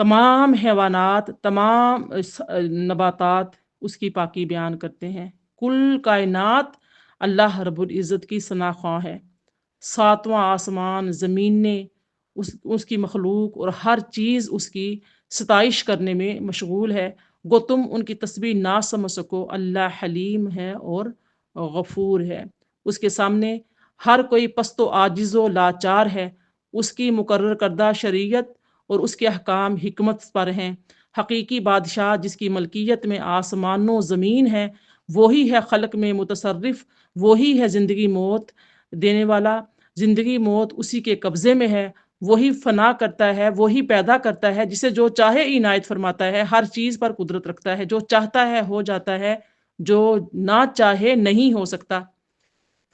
تمام حیوانات، تمام نباتات اس کی پاکی بیان کرتے ہیں۔ کل کائنات اللہ رب العزت کی ثنا خواں ہے۔ ساتواں آسمان، زمینیں، اس کی مخلوق اور ہر چیز اس کی ستائش کرنے میں مشغول ہے۔ گو تم ان کی تسبیح نہ سمجھ سکو، اللہ حلیم ہے اور غفور ہے۔ اس کے سامنے ہر کوئی پست و عاجز و لاچار ہے۔ اس کی مقرر کردہ شریعت اور اس کے احکام حکمت پر ہیں۔ حقیقی بادشاہ جس کی ملکیت میں آسمان و زمین ہے، وہی ہے خلق میں متصرف، وہی ہے زندگی موت دینے والا۔ زندگی موت اسی کے قبضے میں ہے، وہی فنا کرتا ہے، وہی پیدا کرتا ہے، جسے جو چاہے عنایت فرماتا ہے، ہر چیز پر قدرت رکھتا ہے، جو چاہتا ہے ہو جاتا ہے، جو نہ چاہے نہیں ہو سکتا۔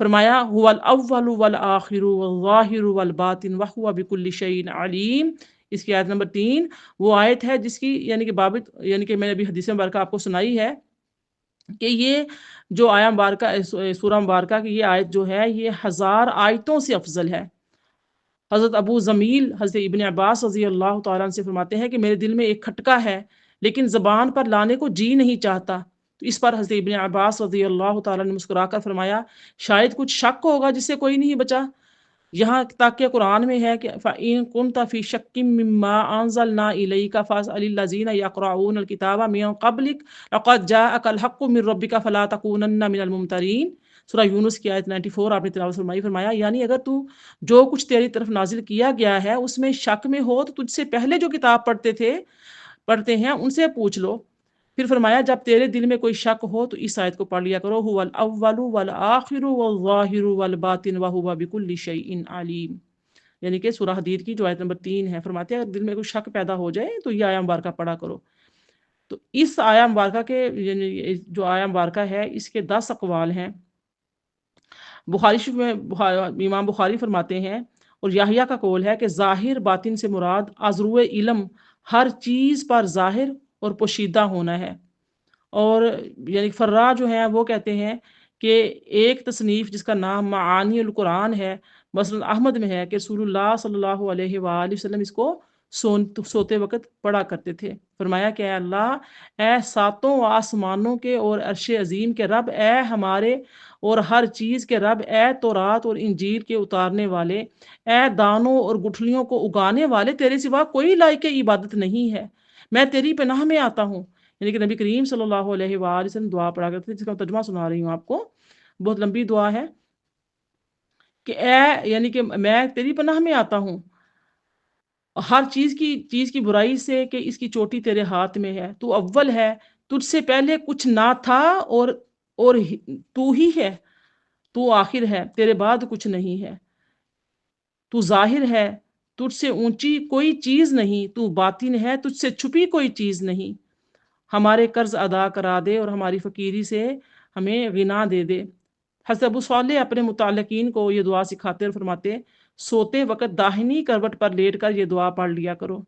فرمایا هو الاول والآخر والظاہر والباطن وهو بكل شيء علیم۔ اس کی آیت نمبر 3 وہ آیت ہے جس کی یعنی کہ بابت یعنی کہ میں نے ابھی حدیث مبارکہ آپ کو سنائی ہے کہ یہ جو آیا مبارکہ سورہ مبارکہ کی یہ آیت جو ہے یہ 1000 آیتوں سے افضل ہے۔ حضرت ابو زمیل حضرت ابن عباس رضی اللہ تعالیٰ عنہ سے فرماتے ہیں کہ میرے دل میں ایک کھٹکا ہے لیکن زبان پر لانے کو جی نہیں چاہتا۔ تو اس پر حضرت ابن عباس رضی اللہ تعالیٰ نے مسکرا کر فرمایا شاید کچھ شک ہوگا جس سے کوئی نہیں بچا۔ یہاں تک کہ قرآن میں ہے کہ فَإِن كُنْتَ فِي شَكٍّ مِّمَّا أَنزَلْنَا إِلَيْكَ فَاسْأَلِ الَّذِينَ يَقْرَؤُونَ الْكِتَابَ مِن قَبْلِكَ لَقَدْ جَاءَكَ الْحَقُّ مِن رَّبِّكَ فَلَا تَكُونَنَّ مِنَ الْمُمْتَرِينَ۔ سورہ یونس کی آیت 94 آپ نے تلاوت فرمائی۔ فرمایا یعنی اگر تو جو کچھ تیری طرف نازل کیا گیا ہے اس میں شک میں ہو تو تجھ سے پہلے جو کتاب پڑھتے ہیں ان سے پوچھ لو۔ پھر فرمایا جب تیرے دل میں کوئی شک ہو تو اس آیت کو پڑھ لیا کرو هو الاول والآخر والظاہر والباطن وهو بكل شيء علیم، یعنی کہ سورہ حدید کی جو آیت نمبر 3 ہے۔ فرماتے ہیں اگر دل میں کوئی شک پیدا ہو جائے تو یہ آیا مبارکہ پڑھا کرو۔ تو اس آیا مبارکہ کے یعنی جو آیا مبارکہ ہے اس کے 10 اقوال ہیں۔ بخاری شریف میں امام بخاری فرماتے ہیں اور یحییٰ کا قول ہے کہ ظاہر باطن سے مراد ازرو علم ہر چیز پر ظاہر اور پوشیدہ ہونا ہے۔ اور یعنی فرا جو ہیں وہ کہتے ہیں کہ ایک تصنیف جس کا نام معانی القرآن ہے مثلا احمد میں ہے کہ رسول اللہ صلی اللہ علیہ وآلہ وسلم اس کو سوتے وقت پڑھا کرتے تھے۔ فرمایا کہ اے اللہ، اے ساتوں آسمانوں کے اور عرش عظیم کے رب، اے ہمارے اور ہر چیز کے رب، اے تورات اور انجیل کے اتارنے والے، اے دانوں اور گٹھلیوں کو اگانے والے، تیرے سوا کوئی لائق عبادت نہیں ہے، میں تیری پناہ میں آتا ہوں۔ یعنی کہ نبی کریم صلی اللہ علیہ وآلہ وسلم دعا پڑھا کرتے تھے، جس کا ترجمہ سنا رہی ہوں آپ کو، بہت لمبی دعا ہے کہ اے یعنی کہ میں تیری پناہ میں آتا ہوں ہر چیز کی برائی سے کہ اس کی چوٹی تیرے ہاتھ میں ہے، تو اول ہے، تجھ سے پہلے کچھ نہ تھا اور تو ہی ہے، تو آخر ہے، تیرے بعد کچھ نہیں ہے، تو ظاہر ہے، تجھ سے اونچی کوئی چیز نہیں، تو باطن ہے، تجھ سے چھپی کوئی چیز نہیں، ہمارے قرض ادا کرا دے اور ہماری فقیری سے ہمیں غنا دے دے۔ حضرت ابو صالح اپنے متعلقین کو یہ دعا سکھاتے اور فرماتے سوتے وقت داہنی کروٹ پر لیٹ کر یہ دعا پڑھ لیا کرو۔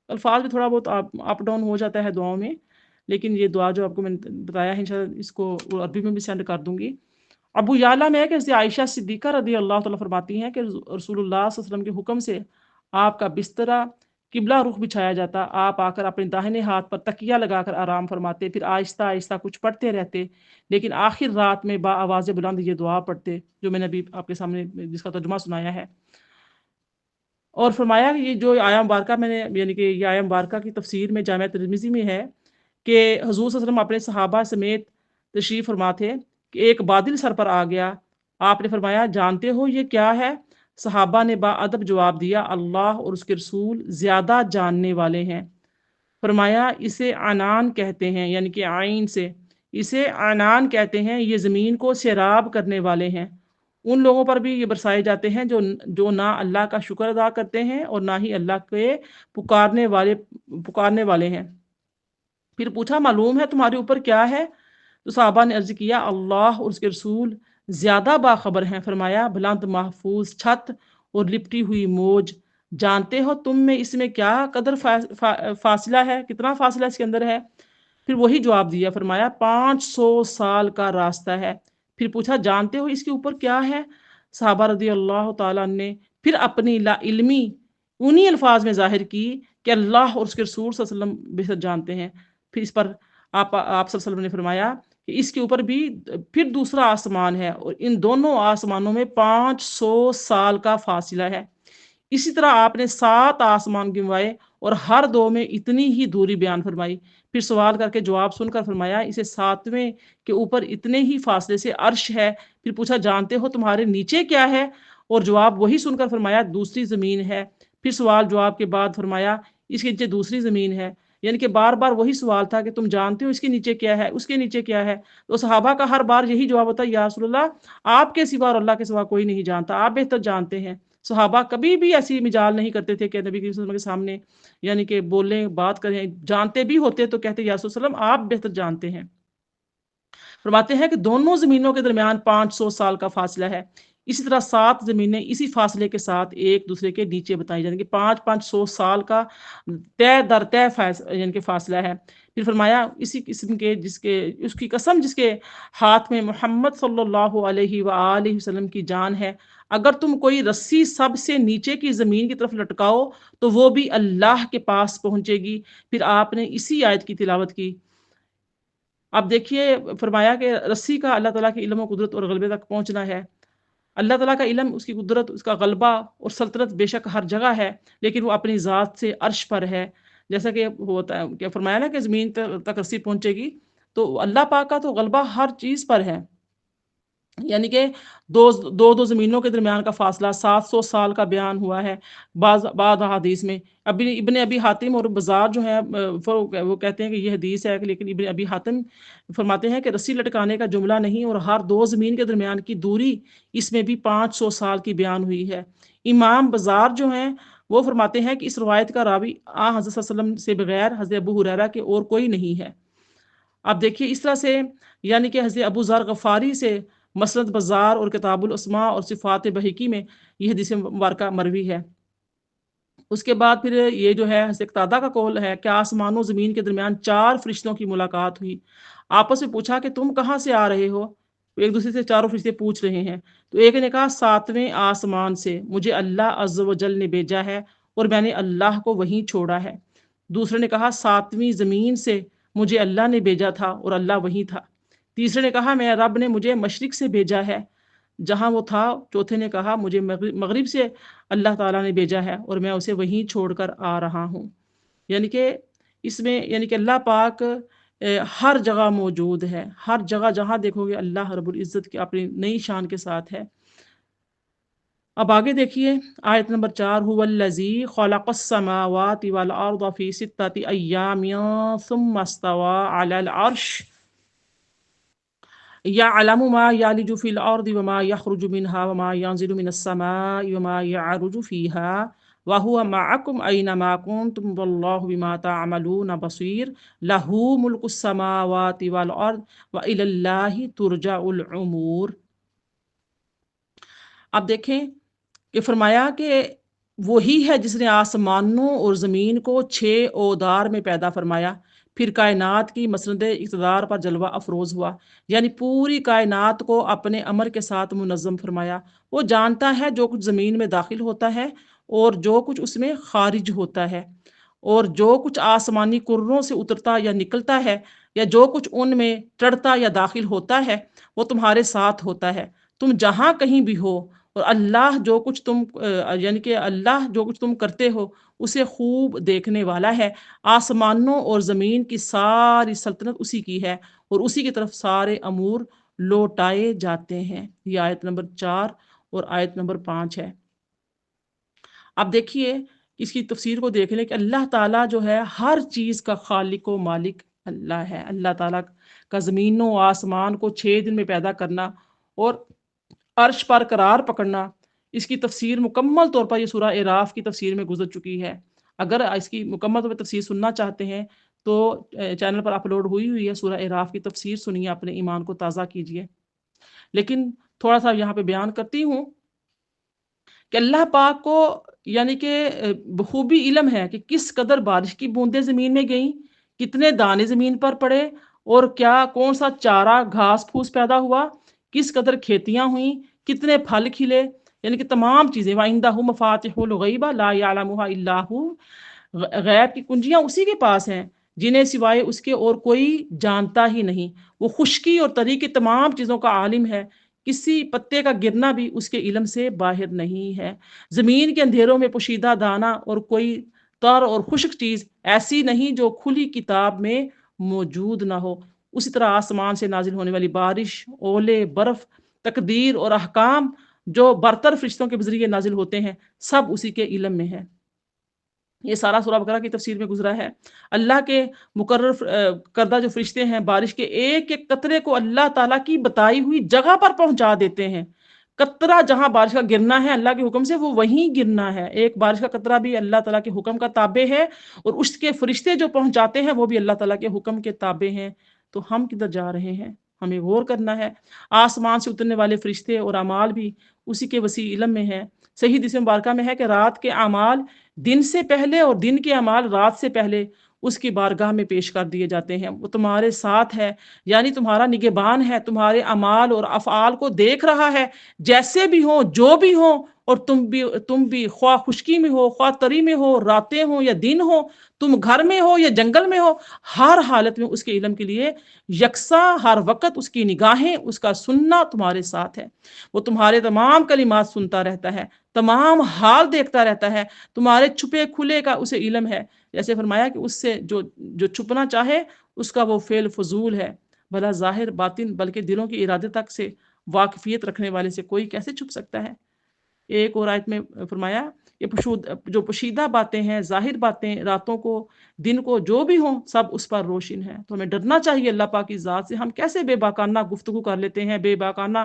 الفاظ بھی تھوڑا بہت اپ ڈاؤن ہو جاتا ہے دعاؤں میں، لیکن یہ دعا جو آپ کو میں نے بتایا ہے انشاءاللہ اس کو عربی میں بھی سینڈ کر دوں گی۔ ابو یعلا میں ہے کہ حضرت عائشہ صدیقہ رضی اللہ تعالیٰ فرماتی ہیں کہ رسول اللہ صلی اللہ علیہ وسلم کے حکم سے آپ کا بسترا قبلہ رخ بچھایا جاتا، آپ آ کر اپنے داہنے ہاتھ پر تکیہ لگا کر آرام فرماتے، پھر آہستہ آہستہ کچھ پڑھتے رہتے، لیکن آخر رات میں با آواز بلند یہ دعا پڑھتے جو میں نے ابھی آپ کے سامنے جس کا ترجمہ سنایا ہے۔ اور فرمایا کہ یہ جو آیا مبارکہ میں نے یعنی کہ یہ آیا مبارکہ کی تفسیر میں جامعہ ترمذی میں ہے کہ حضور صلی اللہ علیہ وسلم اپنے صحابہ سمیت تشریف فرما تھے کہ ایک بادل سر پر آ گیا، آپ نے فرمایا جانتے ہو یہ کیا ہے؟ صحابہ نے با ادب جواب دیا اللہ اور اس کے رسول زیادہ جاننے والے ہیں۔ فرمایا اسے عنان کہتے ہیں، یعنی کہ عین سے اسے عنان کہتے ہیں، یہ زمین کو سیراب کرنے والے ہیں۔ ان لوگوں پر بھی یہ برسائے جاتے ہیں جو نہ اللہ کا شکر ادا کرتے ہیں اور نہ ہی اللہ کے پکارنے والے ہیں۔ پھر پوچھا معلوم ہے تمہارے اوپر کیا ہے؟ تو صحابہ نے عرض کیا اللہ اور اس کے رسول زیادہ باخبر ہیں۔ فرمایا بلند محفوظ چھت اور لپٹی ہوئی موج، جانتے ہو تم میں اس میں کیا قدر فاصلہ ہے، کتنا فاصلہ اس کے اندر ہے؟ پھر وہی جواب دیا، فرمایا 500 سال کا راستہ ہے۔ پھر پوچھا جانتے ہو اس کے اوپر کیا ہے؟ صحابہ رضی اللہ تعالیٰ نے پھر اپنی لا علمی انہی الفاظ میں ظاہر کی کہ اللہ اور اس کے رسول صلی اللہ علیہ وسلم بہتر جانتے ہیں۔ پھر اس پر آپ صلی اللہ علیہ وسلم نے فرمایا کہ اس کے اوپر بھی پھر دوسرا آسمان ہے اور ان دونوں آسمانوں میں 500 سال کا فاصلہ ہے۔ اسی طرح آپ نے 7 آسمان گنوائے اور ہر دو میں اتنی ہی دوری بیان فرمائی۔ پھر سوال کر کے جواب سن کر فرمایا اسے 7ویں کے اوپر اتنے ہی فاصلے سے عرش ہے۔ پھر پوچھا جانتے ہو تمہارے نیچے کیا ہے؟ اور جواب وہی سن کر فرمایا دوسری زمین ہے۔ پھر سوال جواب کے بعد فرمایا اس کے نیچے دوسری زمین ہے، یعنی کہ بار بار وہی سوال تھا کہ تم جانتے ہو اس کے نیچے کیا ہے، اس کے نیچے کیا ہے؟ تو صحابہ کا ہر بار یہی جواب ہوتا ہے یا رسول اللہ آپ کے سوا اور اللہ کے سوا کوئی نہیں جانتا، آپ بہتر جانتے ہیں۔ صحابہ کبھی بھی ایسی مجال نہیں کرتے تھے کہ نبی کریم صلی اللہ علیہ وسلم کے سامنے یعنی کہ بولیں بات کریں، جانتے بھی ہوتے تو کہتے یا رسول اللہ آپ بہتر جانتے ہیں۔ فرماتے ہیں کہ دونوں زمینوں کے درمیان 500 سال کا فاصلہ ہے۔ اسی طرح 7 زمینیں اسی فاصلے کے ساتھ ایک دوسرے کے نیچے بتائی جائیں گی۔ 500 سال کا طے در طے یعنی کہ فاصلہ ہے۔ پھر فرمایا اسی قسم کے اس کی قسم جس کے ہاتھ میں محمد صلی اللہ علیہ وآلہ وسلم کی جان ہے، اگر تم کوئی رسی سب سے نیچے کی زمین کی طرف لٹکاؤ تو وہ بھی اللہ کے پاس پہنچے گی۔ پھر آپ نے اسی آیت کی تلاوت کی۔ اب دیکھیے فرمایا کہ رسی کا اللہ تعالیٰ کے علم و قدرت اور غلبے تک پہنچنا ہے۔ اللہ تعالیٰ کا علم، اس کی قدرت، اس کا غلبہ اور سلطنت بے شک ہر جگہ ہے، لیکن وہ اپنی ذات سے عرش پر ہے۔ جیسا کہ ہوتا ہے کہ فرمایا نا کہ زمین تک رسی پہنچے گی، تو اللہ پاک کا تو غلبہ ہر چیز پر ہے۔ یعنی کہ دو زمینوں کے درمیان کا فاصلہ 700 سال کا بیان ہوا ہے بعض حدیث میں۔ ابن ابی حاتم اور بزار جو ہیں وہ کہتے ہیں کہ یہ حدیث ہے، لیکن ابن ابی حاتم فرماتے ہیں کہ رسی لٹکانے کا جملہ نہیں اور ہر دو زمین کے درمیان کی دوری اس میں بھی 500 سال کی بیان ہوئی ہے۔ امام بزار جو ہیں وہ فرماتے ہیں کہ اس روایت کا راوی حضرت صلی اللہ علیہ وسلم سے بغیر حضرت ابو ہریرہ کے اور کوئی نہیں ہے۔ اب دیکھیے اس طرح سے یعنی کہ حضرت ابو ذر غفاری سے مسند بزار اور کتاب الاسماء اور صفات بحقی میں یہ حدیث مبارکہ مروی ہے۔ اس کے بعد پھر یہ جو ہے حضرت قتادہ کا قول ہے کہ آسمان و زمین کے درمیان 4 فرشتوں کی ملاقات ہوئی۔ آپس میں پوچھا کہ تم کہاں سے آ رہے ہو؟ ایک دوسرے سے چاروں فرشتے پوچھ رہے ہیں۔ تو ایک نے کہا 7ویں آسمان سے مجھے اللہ عز و جل نے بھیجا ہے اور میں نے اللہ کو وہیں چھوڑا ہے۔ دوسرے نے کہا 7ویں زمین سے مجھے اللہ نے بھیجا تھا اور اللہ وہیں تھا۔ تیسرے نے کہا میرے رب نے مجھے مشرق سے بھیجا ہے جہاں وہ تھا۔ چوتھے نے کہا مجھے مغرب سے اللہ تعالیٰ نے بھیجا ہے اور میں اسے وہیں چھوڑ کر آ رہا ہوں۔ یعنی کہ اس میں یعنی کہ اللہ پاک ہر جگہ موجود ہے، ہر جگہ جہاں دیکھو گے اللہ رب العزت کی اپنی نئی شان کے ساتھ ہے۔ اب آگے دیکھیے آیت نمبر 4 هو الذی خلق السماوات والارض فی 6 ایام ثم استوى علی العرش یعلم ما یلج فی الارض وما یخرج منها وما ینزل من السماء وما یعرج فیها وهو معکم اینما کنتم واللہ بما تعملون بصیر لہ ملک السماوات والارض والی اللہ ترجع الامور۔ اب دیکھیں کہ فرمایا کہ وہی ہے جس نے آسمانوں اور زمین کو 6 اودار میں پیدا فرمایا، پھر کائنات کی مسند اقتدار پر جلوہ افروز ہوا، یعنی پوری کائنات کو اپنے امر کے ساتھ منظم فرمایا۔ وہ جانتا ہے جو کچھ زمین میں داخل ہوتا ہے اور جو کچھ اس میں خارج ہوتا ہے، اور جو کچھ آسمانی کروں سے اترتا یا نکلتا ہے یا جو کچھ ان میں چڑھتا یا داخل ہوتا ہے وہ تمہارے ساتھ ہوتا ہے، تم جہاں کہیں بھی ہو۔ اور اللہ جو کچھ تم یعنی کہ اللہ جو کچھ تم کرتے ہو اسے خوب دیکھنے والا ہے۔ آسمانوں اور زمین کی ساری سلطنت اسی کی ہے اور اسی کی طرف سارے امور لوٹائے جاتے ہیں۔ یہ آیت نمبر 4 اور آیت نمبر 5 ہے۔ اب دیکھیے اس کی تفسیر کو دیکھ لیں کہ اللہ تعالیٰ جو ہے ہر چیز کا خالق و مالک اللہ ہے۔ اللہ تعالیٰ کا زمینوں آسمان کو 6 دن میں پیدا کرنا اور عرش پر قرار پکڑنا، اس کی تفسیر مکمل طور پر یہ سورہ اعراف کی تفسیر میں گزر چکی ہے۔ اگر اس کی مکمل طور پر تفسیر سننا چاہتے ہیں تو چینل پر اپلوڈ ہوئی ہے سورہ اعراف کی تفسیر، سنیے، اپنے ایمان کو تازہ کیجیے۔ لیکن تھوڑا سا یہاں پہ بیان کرتی ہوں کہ اللہ پاک کو یعنی کہ بخوبی علم ہے کہ کس قدر بارش کی بوندیں زمین میں گئیں، کتنے دانے زمین پر پڑے اور کون سا چارہ گھاس پھوس پیدا ہوا، کس قدر کھیتیاں ہوئیں، کتنے پھل کھلے، یعنی کہ تمام چیزیں۔ وَعِندَهُ مَفَاتِحُ الْغَيْبِ لَا يَعْلَمُهَا إِلَّا هُوَ غیب کی کنجیاں اسی کے پاس ہیں جنہیں سوائے اس کے اور کوئی جانتا ہی نہیں۔ وہ خشکی اور تری کی تمام چیزوں کا عالم ہے، کسی پتے کا گرنا بھی اس کے علم سے باہر نہیں ہے۔ زمین کے اندھیروں میں پوشیدہ دانہ اور کوئی تر اور خشک چیز ایسی نہیں جو کھلی کتاب میں موجود نہ ہو۔ اسی طرح آسمان سے نازل ہونے والی بارش، اولے، برف، تقدیر اور احکام جو برتر فرشتوں کے ذریعے نازل ہوتے ہیں، سب اسی کے علم میں ہے۔ یہ سارا سورہ بقرہ کی تفسیر میں گزرا ہے۔ اللہ کے مقرر کردہ جو فرشتے ہیں بارش کے ایک ایک قطرے کو اللہ تعالیٰ کی بتائی ہوئی جگہ پر پہنچا دیتے ہیں۔ قطرہ جہاں بارش کا گرنا ہے اللہ کے حکم سے وہ وہیں گرنا ہے۔ ایک بارش کا قطرہ بھی اللہ تعالیٰ کے حکم کا تابع ہے، اور اس کے فرشتے جو پہنچاتے ہیں وہ بھی اللہ تعالیٰ کے حکم کے تابع ہیں۔ تو ہم کدھر جا رہے ہیں، ہمیں غور کرنا ہے۔ آسمان سے اترنے والے فرشتے اور اعمال بھی اسی کے وسیع علم میں ہیں۔ صحیح حدیث مبارکہ میں ہے کہ رات کے اعمال دن سے پہلے اور دن کے اعمال رات سے پہلے اس کی بارگاہ میں پیش کر دیے جاتے ہیں۔ وہ تمہارے ساتھ ہے، یعنی تمہارا نگہبان ہے، تمہارے اعمال اور افعال کو دیکھ رہا ہے، جیسے بھی ہوں، جو بھی ہوں، اور تم بھی خواہ خشکی میں ہو، خواہ تری میں ہو، راتیں ہوں یا دن ہو، تم گھر میں ہو یا جنگل میں ہو، ہر حالت میں اس کے علم کے لیے یکساں ہر وقت اس کی نگاہیں، اس کا سننا تمہارے ساتھ ہے۔ وہ تمہارے تمام کلمات سنتا رہتا ہے، تمام حال دیکھتا رہتا ہے، تمہارے چھپے کھلے کا اسے علم ہے۔ جیسے فرمایا کہ اس سے جو چھپنا چاہے اس کا وہ فعل فضول ہے، بھلا ظاہر باطن بلکہ دلوں کے ارادے تک سے واقفیت رکھنے والے سے کوئی کیسے چھپ سکتا ہے۔ ایک اور آیت میں فرمایا یہ جو پوشیدہ باتیں ہیں، ظاہر باتیں، راتوں کو دن کو جو بھی ہوں، سب اس پر روشن ہے۔ تو ہمیں ڈرنا چاہیے اللہ پاک کی ذات سے۔ ہم کیسے بے باکانہ گفتگو کر لیتے ہیں، بے باکانہ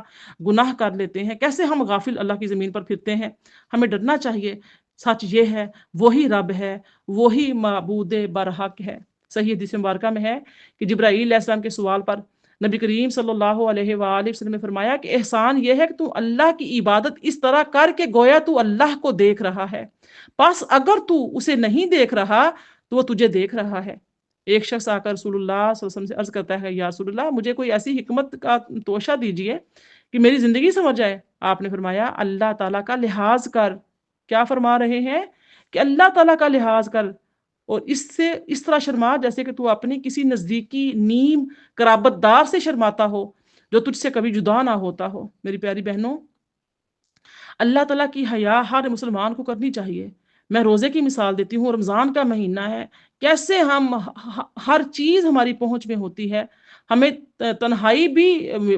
گناہ کر لیتے ہیں، کیسے ہم غافل اللہ کی زمین پر پھرتے ہیں۔ ہمیں ڈرنا چاہیے۔ سچ یہ ہے وہی رب ہے، وہی معبود برحق ہے۔ صحیح حدیث مبارکہ میں ہے کہ جبرائیل علیہ السلام کے سوال پر نبی کریم صلی اللہ علیہ وآلہ وسلم نے فرمایا کہ احسان یہ ہے کہ تو اللہ کی عبادت اس طرح کر کے گویا تو اللہ کو دیکھ رہا ہے، پس اگر تو اسے نہیں دیکھ رہا تو وہ تجھے دیکھ رہا ہے۔ ایک شخص آ کر رسول اللہ صلی اللہ علیہ وسلم سے عرض کرتا ہے، یا رسول اللہ مجھے کوئی ایسی حکمت کا توشہ دیجئے کہ میری زندگی سمجھ جائے۔ آپ نے فرمایا اللہ تعالیٰ کا لحاظ کر۔ کیا فرما رہے ہیں کہ اللہ تعالیٰ کا لحاظ کر، اور اس طرح شرما جیسے کہ تو اپنی کسی نزدیکی نیم قرابت دار سے شرماتا ہو جو تجھ سے کبھی جدا نہ ہوتا ہو۔ میری پیاری بہنوں، اللہ تعالیٰ کی حیا ہر مسلمان کو کرنی چاہیے۔ میں روزے کی مثال دیتی ہوں، رمضان کا مہینہ ہے، کیسے ہم ہر چیز ہماری پہنچ میں ہوتی ہے، ہمیں تنہائی بھی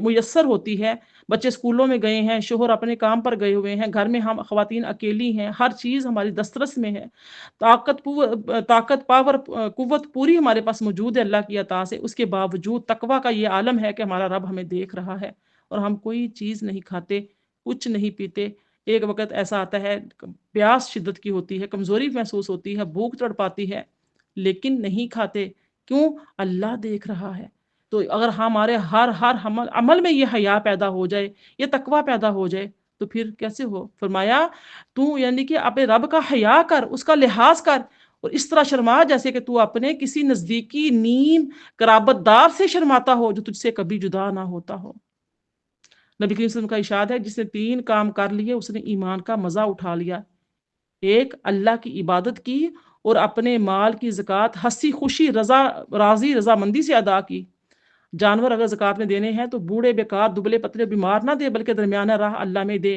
میسر ہوتی ہے۔ بچے اسکولوں میں گئے ہیں، شوہر اپنے کام پر گئے ہوئے ہیں، گھر میں ہم خواتین اکیلی ہیں، ہر چیز ہماری دسترس میں ہے، قوت پوری ہمارے پاس موجود ہے اللہ کی عطا سے۔ اس کے باوجود تقویٰ کا یہ عالم ہے کہ ہمارا رب ہمیں دیکھ رہا ہے، اور ہم کوئی چیز نہیں کھاتے، کچھ نہیں پیتے۔ ایک وقت ایسا آتا ہے پیاس شدت کی ہوتی ہے، کمزوری محسوس ہوتی ہے، بھوک چڑھ پاتی ہے، لیکن نہیں کھاتے، کیوں؟ اللہ دیکھ رہا ہے۔ تو اگر ہمارے ہر عمل میں یہ حیا پیدا ہو جائے، یہ تقویٰ پیدا ہو جائے، تو پھر کیسے ہو؟ فرمایا تو یعنی کہ اپنے رب کا حیا کر، اس کا لحاظ کر، اور اس طرح شرما جیسے کہ تو اپنے کسی نزدیکی نیم قرابت دار سے شرماتا ہو جو تجھ سے کبھی جدا نہ ہوتا ہو۔ نبی کریم صلی اللہ علیہ وسلم کا ارشاد ہے جس نے 3 کام کر لیے اس نے ایمان کا مزہ اٹھا لیا۔ ایک، اللہ کی عبادت کی اور اپنے مال کی زکوٰۃ ہنسی خوشی راضی رضامندی سے ادا کی۔ جانور اگر زکوٰۃ میں دینے ہیں تو بوڑھے بیکار دبلے پتلے بیمار نہ دے، بلکہ درمیانہ راہ اللہ میں دے،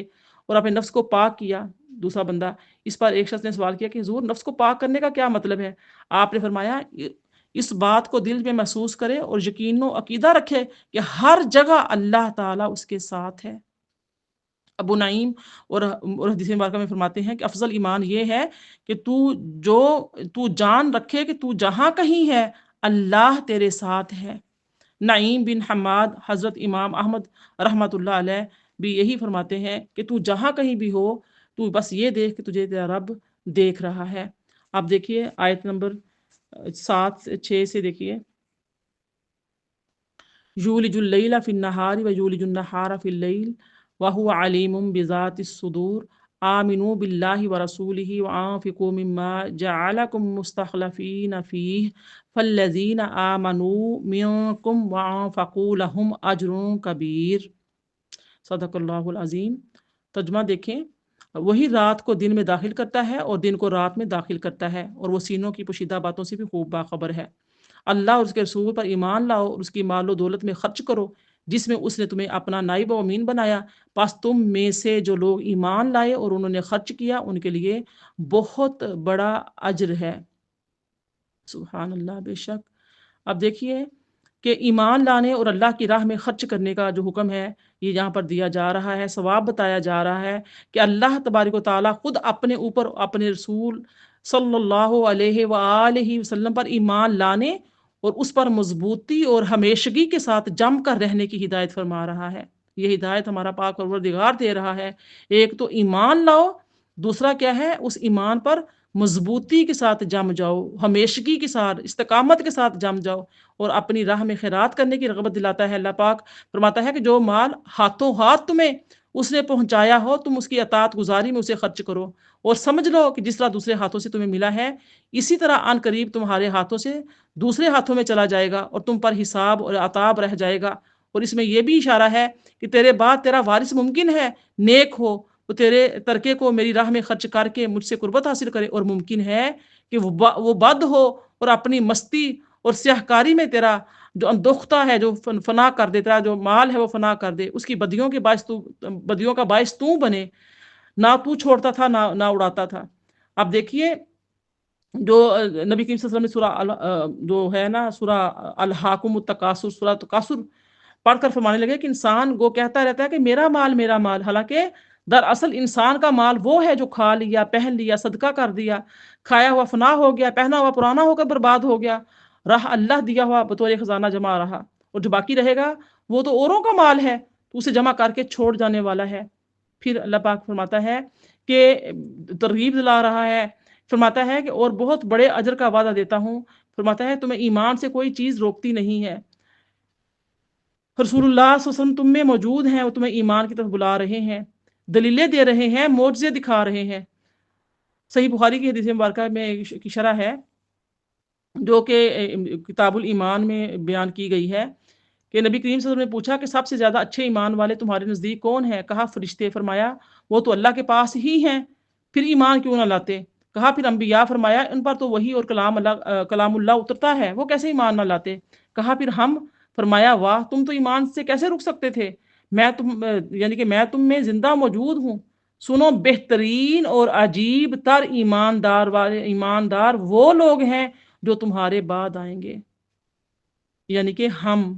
اور اپنے نفس کو پاک کیا۔ دوسرا بندہ، اس پر ایک شخص نے سوال کیا کہ حضور نفس کو پاک کرنے کا کیا مطلب ہے؟ آپ نے فرمایا اس بات کو دل میں محسوس کرے اور یقین و عقیدہ رکھے کہ ہر جگہ اللہ تعالیٰ اس کے ساتھ ہے۔ ابو نعیم اور حدیث مبارکہ میں فرماتے ہیں کہ افضل ایمان یہ ہے کہ تو جان رکھے کہ تو جہاں کہیں ہے اللہ تیرے ساتھ ہے۔ نعیم بن حماد حضرت امام احمد رحمۃ اللہ علیہ بھی یہی فرماتے ہیں کہ تو جہاں کہیں بھی ہو تو بس یہ دیکھ کہ تجھے تیرا رب دیکھ رہا ہے۔ آپ دیکھیے آیت نمبر 6 سے دیکھیے، یولج اللیل فی النہار و یولج النہار فی اللیل وہو علیم بذات الصدور آمنوا باللہ ورسولہ وانفقوا مما جعلکم مستخلفین فیہ فالذین آمنوا منکم وانفقوا لہم اجر کبیر۔ صدق اللہ العظیم۔ ترجمہ دیکھیں، وہی رات کو دن میں داخل کرتا ہے اور دن کو رات میں داخل کرتا ہے، اور وہ سینوں کی پوشیدہ باتوں سے بھی خوب باخبر ہے۔ اللہ اور اس کے رسول پر ایمان لاؤ اور اس کی مال و دولت میں خرچ کرو جس میں اس نے تمہیں اپنا نائب و امین بنایا۔ پس تم میں سے جو لوگ ایمان لائے اور انہوں نے خرچ کیا ان کے لیے بہت بڑا اجر ہے۔ سبحان اللہ، بے شک۔ اب دیکھیے کہ ایمان لانے اور اللہ کی راہ میں خرچ کرنے کا جو حکم ہے یہ یہاں پر دیا جا رہا ہے، ثواب بتایا جا رہا ہے کہ اللہ تبارک و تعالیٰ خود اپنے اوپر اپنے رسول صلی اللہ علیہ وآلہ وسلم پر ایمان لانے اور اس پر مضبوطی اور ہمیشگی کے ساتھ جم کر رہنے کی ہدایت فرما رہا ہے۔ یہ ہدایت ہمارا پاک پروردگار دے رہا ہے۔ ایک تو ایمان لاؤ، دوسرا کیا ہے، اس ایمان پر مضبوطی کے ساتھ جم جاؤ، ہمیشگی کے ساتھ استقامت کے ساتھ جم جاؤ، اور اپنی راہ میں خیرات کرنے کی رغبت دلاتا ہے۔ اللہ پاک فرماتا ہے کہ جو مال ہاتھوں ہاتھ تمہیں اس نے پہنچایا ہو تم اس کی اطاعت گزاری میں اسے خرچ کرو، اور سمجھ لو کہ جس طرح دوسرے ہاتھوں سے تمہیں ملا ہے اسی طرح عن قریب تمہارے ہاتھوں سے دوسرے ہاتھوں میں چلا جائے گا اور تم پر حساب اور عطاب رہ جائے گا۔ اور اس میں یہ بھی اشارہ ہے کہ تیرے بعد تیرا وارث ممکن ہے نیک ہو، وہ تیرے ترکے کو میری راہ میں خرچ کر کے مجھ سے قربت حاصل کرے، اور ممکن ہے کہ وہ بد ہو اور اپنی مستی اور سیاہکاری میں تیرا جو اندوختہ ہے جو فنا کر دے، تیرا جو مال ہے وہ فنا کر دے، اس کی بدیوں کے باعث بدیوں کا باعث تو بنے، نہ تو چھوڑتا تھا نہ اڑاتا تھا۔ اب دیکھیے جو نبی کریم صلی اللہ علیہ وسلم نے جو ہے نا سورہ الحاکم التکاثر، سورہ تکاثر پڑھ کر فرمانے لگے کہ انسان وہ کہتا رہتا ہے کہ میرا مال، حالانکہ دراصل انسان کا مال وہ ہے جو کھا لیا، پہن لیا، صدقہ کر دیا، کھایا ہوا فنا ہو گیا، پہنا ہوا پرانا ہو کر برباد ہو گیا، راہ اللہ دیا ہوا بطور خزانہ جمع رہا، اور جو باقی رہے گا وہ تو اوروں کا مال ہے، تو اسے جمع کر کے چھوڑ جانے والا ہے۔ پھر اللہ پاک فرماتا ہے کہ ترغیب دلا رہا ہے، فرماتا ہے کہ اور بہت بڑے اجر کا وعدہ دیتا ہوں، فرماتا ہے تمہیں ایمان سے کوئی چیز روکتی نہیں ہے۔ رسول اللہ صلی اللہ علیہ وسلم تم میں موجود ہیں، وہ تمہیں ایمان کی طرف بلا رہے ہیں، دلیلیں دے رہے ہیں، معجزے دکھا رہے ہیں۔ صحیح بخاری کی حدیث مبارکہ میں کی شرح ہے جو کہ کتاب الایمان میں بیان کی گئی ہے کہ نبی کریم صلی اللہ علیہ وسلم نے پوچھا کہ سب سے زیادہ اچھے ایمان والے تمہارے نزدیک کون ہیں؟ کہا فرشتے، فرمایا وہ تو اللہ کے پاس ہی ہیں، پھر ایمان کیوں نہ لاتے؟ کہا پھر انبیاء، فرمایا ان پر تو وحی اور کلام اللہ اترتا ہے، وہ کیسے ایمان نہ لاتے؟ کہا پھر ہم، فرمایا واہ، تم تو ایمان سے کیسے رک سکتے تھے؟ میں تم میں زندہ موجود ہوں۔ سنو، بہترین اور عجیب تر ایماندار وہ لوگ ہیں جو تمہارے بعد آئیں گے، یعنی کہ ہم۔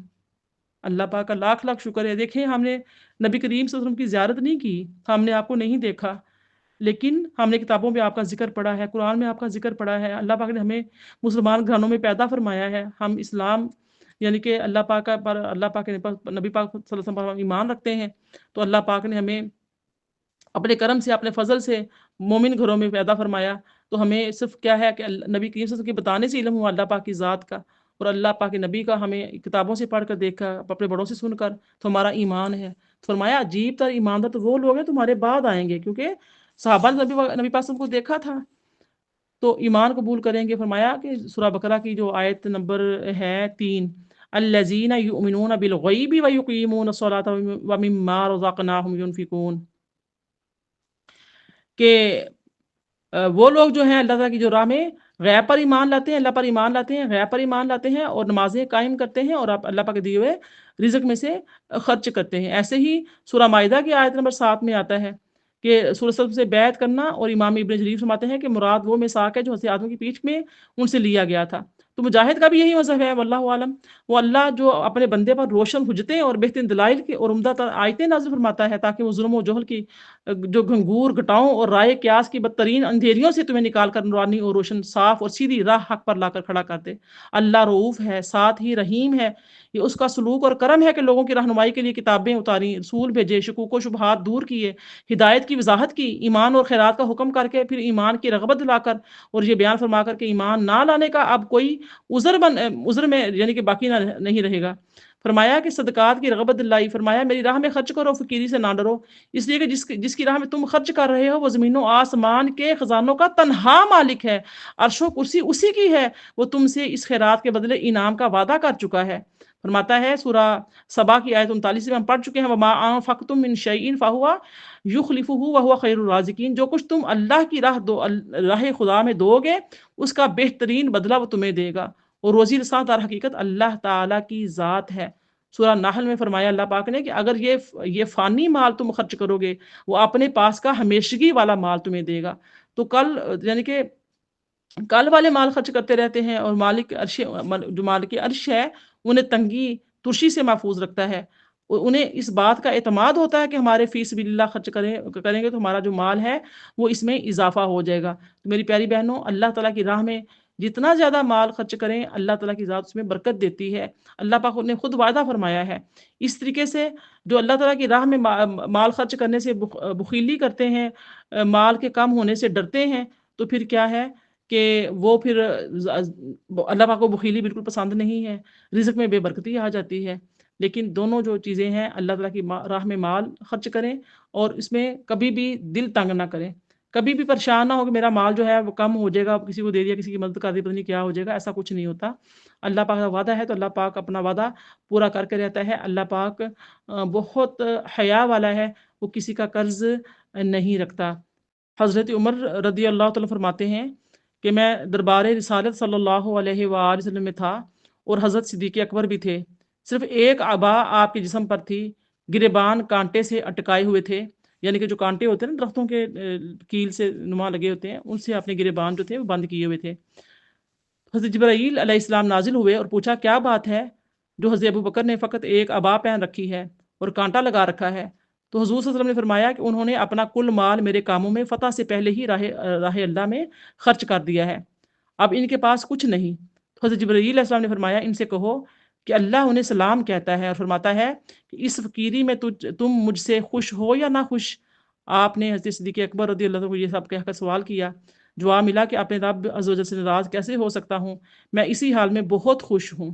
اللہ پاک کا لاکھ لاکھ شکر ہے، دیکھیں ہم نے نبی کریم صلی اللہ علیہ وسلم کی زیارت نہیں کی، ہم نے آپ کو نہیں دیکھا، لیکن ہم نے کتابوں میں آپ کا ذکر پڑھا ہے، قرآن میں آپ کا ذکر پڑھا ہے، اللہ پاک نے ہمیں مسلمان گھرانوں میں پیدا فرمایا ہے، ہم اسلام یعنی کہ اللہ پاک پر نبی پاک صلی اللہ علیہ وسلم پر ہم ایمان رکھتے ہیں، تو اللہ پاک نے ہمیں اپنے کرم سے، اپنے فضل سے مومن گھروں میں پیدا فرمایا، تو ہمیں صرف کیا ہے کہ نبی کریم صلی اللہ علیہ وسلم کے بتانے سے علم ہوا اللہ پاک کی ذات کا، اور اللہ پاک کے نبی کا ہمیں کتابوں سے پڑھ کر دیکھا، اپنے بڑوں سے سن کر، تو ہمارا ایمان ہے۔ فرمایا عجیب تر ایماندار تو وہ لوگ ہیں تمہارے بعد آئیں گے، کیونکہ صحابہ نے نبی پاک صلی اللہ علیہ وسلم کو دیکھا تھا تو ایمان قبول کریں گے۔ فرمایا کہ سورہ بقرہ کی جو آیت نمبر ہے 3، الذین یؤمنون بالغیب ویقیمون الصلاۃ ومما رزقناہم ینفقون، کہ وہ لوگ جو ہیں اللہ تعالیٰ کی جو راہ میں غیب پر ایمان لاتے ہیں، اللہ پر ایمان لاتے ہیں، غیب پر ایمان لاتے ہیں، اور نمازیں قائم کرتے ہیں، اور آپ اللہ پاک کے دیے ہوئے رزق میں سے خرچ کرتے ہیں۔ ایسے ہی سورہ مائدہ کی آیت نمبر 7 میں آتا ہے کہ سورہ وسلم سے بیعت کرنا، اور امام ابن جریر فرماتے ہیں کہ مراد وہ میثاق ہے جو حضرت آدم کی پیٹھ میں ان سے لیا گیا تھا۔ تو مجاہد کا بھی یہی مذہب ہے، واللہ عالم۔ وہ اللہ جو اپنے بندے پر روشن حجتیں اور بہترین دلائل کی اور عمدہ تر آیتیں نازل فرماتا ہے تاکہ وہ ظلم و جہل کی جو گھنگور گھٹاؤں اور رائے قیاس کی بدترین اندھیریوں سے تمہیں نکال کر نورانی اور روشن صاف اور سیدھی راہ حق پر لا کر کھڑا کر دے۔ اللہ رؤوف ہے، ساتھ ہی رحیم ہے، یہ اس کا سلوک اور کرم ہے کہ لوگوں کی رہنمائی کے لیے کتابیں اتاری، رسول بھیجے، شکوک و شبہات دور کیے، ہدایت کی وضاحت کی، ایمان اور خیرات کا حکم کر کے پھر ایمان کی رغبت دلا کر اور یہ بیان فرما کر کہ ایمان نہ لانے کا اب کوئی عذر میں یعنی کہ باقی نہیں رہے گا۔ فرمایا کہ صدقات کی رغبت دلائی، فرمایا میری راہ میں خرچ کرو، فقیری سے نہ ڈرو، اس لیے کہ جس کی راہ میں تم خرچ کر رہے ہو وہ زمین و آسمان کے خزانوں کا تنہا مالک ہے، عرش و کرسی اسی کی ہے، وہ تم سے اس خیرات کے بدلے انعام کا وعدہ کر چکا ہے۔ فرماتا ہے سورہ سبا کی آیت 39 میں ہم پڑھ چکے ہیں، وما انفقتم من شیء فهو یخلفہ وهو خیر الرازقین، جو کچھ تم اللہ کی راہ خدا میں دو گے اس کا بہترین بدلہ وہ تمہیں دے گا، اور روزی رساں در حقیقت اللہ تعالیٰ کی ذات ہے۔ سورہ نحل میں فرمایا اللہ پاک نے کہ اگر یہ فانی مال تم خرچ کرو گے وہ اپنے پاس کا ہمیشگی والا مال تمہیں دے گا۔ تو کل یعنی کہ کل والے مال خرچ کرتے رہتے ہیں، اور مالک عرش جو مالک عرش ہے انہیں تنگی ترشی سے محفوظ رکھتا ہے، انہیں اس بات کا اعتماد ہوتا ہے کہ ہمارے فی سبیل اللہ خرچ کریں گے تو ہمارا جو مال ہے وہ اس میں اضافہ ہو جائے گا۔ تو میری پیاری بہنوں، اللہ تعالیٰ کی راہ میں جتنا زیادہ مال خرچ کریں اللہ تعالیٰ کی ذات اس میں برکت دیتی ہے، اللہ پاک نے خود وعدہ فرمایا ہے۔ اس طریقے سے جو اللہ تعالیٰ کی راہ میں مال خرچ کرنے سے بخیلی کرتے ہیں، مال کے کم ہونے سے ڈرتے ہیں، تو پھر کیا ہے کہ وہ پھر اللہ پاک کو بخیلی بالکل پسند نہیں ہے، رزق میں بے برکتی آ جاتی ہے۔ لیکن دونوں جو چیزیں ہیں، اللہ تعالیٰ کی راہ میں مال خرچ کریں اور اس میں کبھی بھی دل تنگ نہ کریں، کبھی بھی پریشان نہ ہو کہ میرا مال جو ہے وہ کم ہو جائے گا، کسی کو دے دیا، کسی کی مدد کر دی، پتہ نہیں کیا ہو جائے گا، ایسا کچھ نہیں ہوتا۔ اللہ پاک کا وعدہ ہے تو اللہ پاک اپنا وعدہ پورا کر کے رہتا ہے۔ اللہ پاک بہت حیا والا ہے، وہ کسی کا قرض نہیں رکھتا۔ حضرت عمر رضی اللہ تعالیٰ فرماتے ہیں کہ میں دربار رسالت صلی اللہ علیہ وآلہ وسلم میں تھا اور حضرت صدیق اکبر بھی تھے، صرف ایک عبا آپ کے جسم پر تھی، گریبان کانٹے سے اٹکائے ہوئے تھے، یعنی کہ جو کانٹے ہوتے ہیں نا درختوں کے کیل سے نما لگے ہوتے ہیں، ان سے اپنے گریبان جو تھے وہ بند کیے ہوئے تھے۔ حضرت جبرائیل علیہ السلام نازل ہوئے اور پوچھا کیا بات ہے جو حضرت ابو بکر نے فقط ایک عبا پہن رکھی ہے اور کانٹا لگا رکھا ہے؟ تو حضور صلی اللہ علیہ وسلم نے فرمایا کہ انہوں نے اپنا کل مال میرے کاموں میں فتح سے پہلے ہی راہ اللہ میں خرچ کر دیا ہے، اب ان کے پاس کچھ نہیں۔ تو حضرت جبرائیل علیہ السلام نے فرمایا ان سے کہو کہ اللہ انہیں سلام کہتا ہے اور فرماتا ہے کہ اس فقیری میں تم مجھ سے خوش ہو یا نہ خوش؟ آپ نے حضرت صدیق اکبر رضی اللہ عنہ کو یہ سب کہہ کر سوال کیا، جواب ملا کہ اپنے رب عز و جل سے ناراض کیسے ہو سکتا ہوں، میں اسی حال میں بہت خوش ہوں۔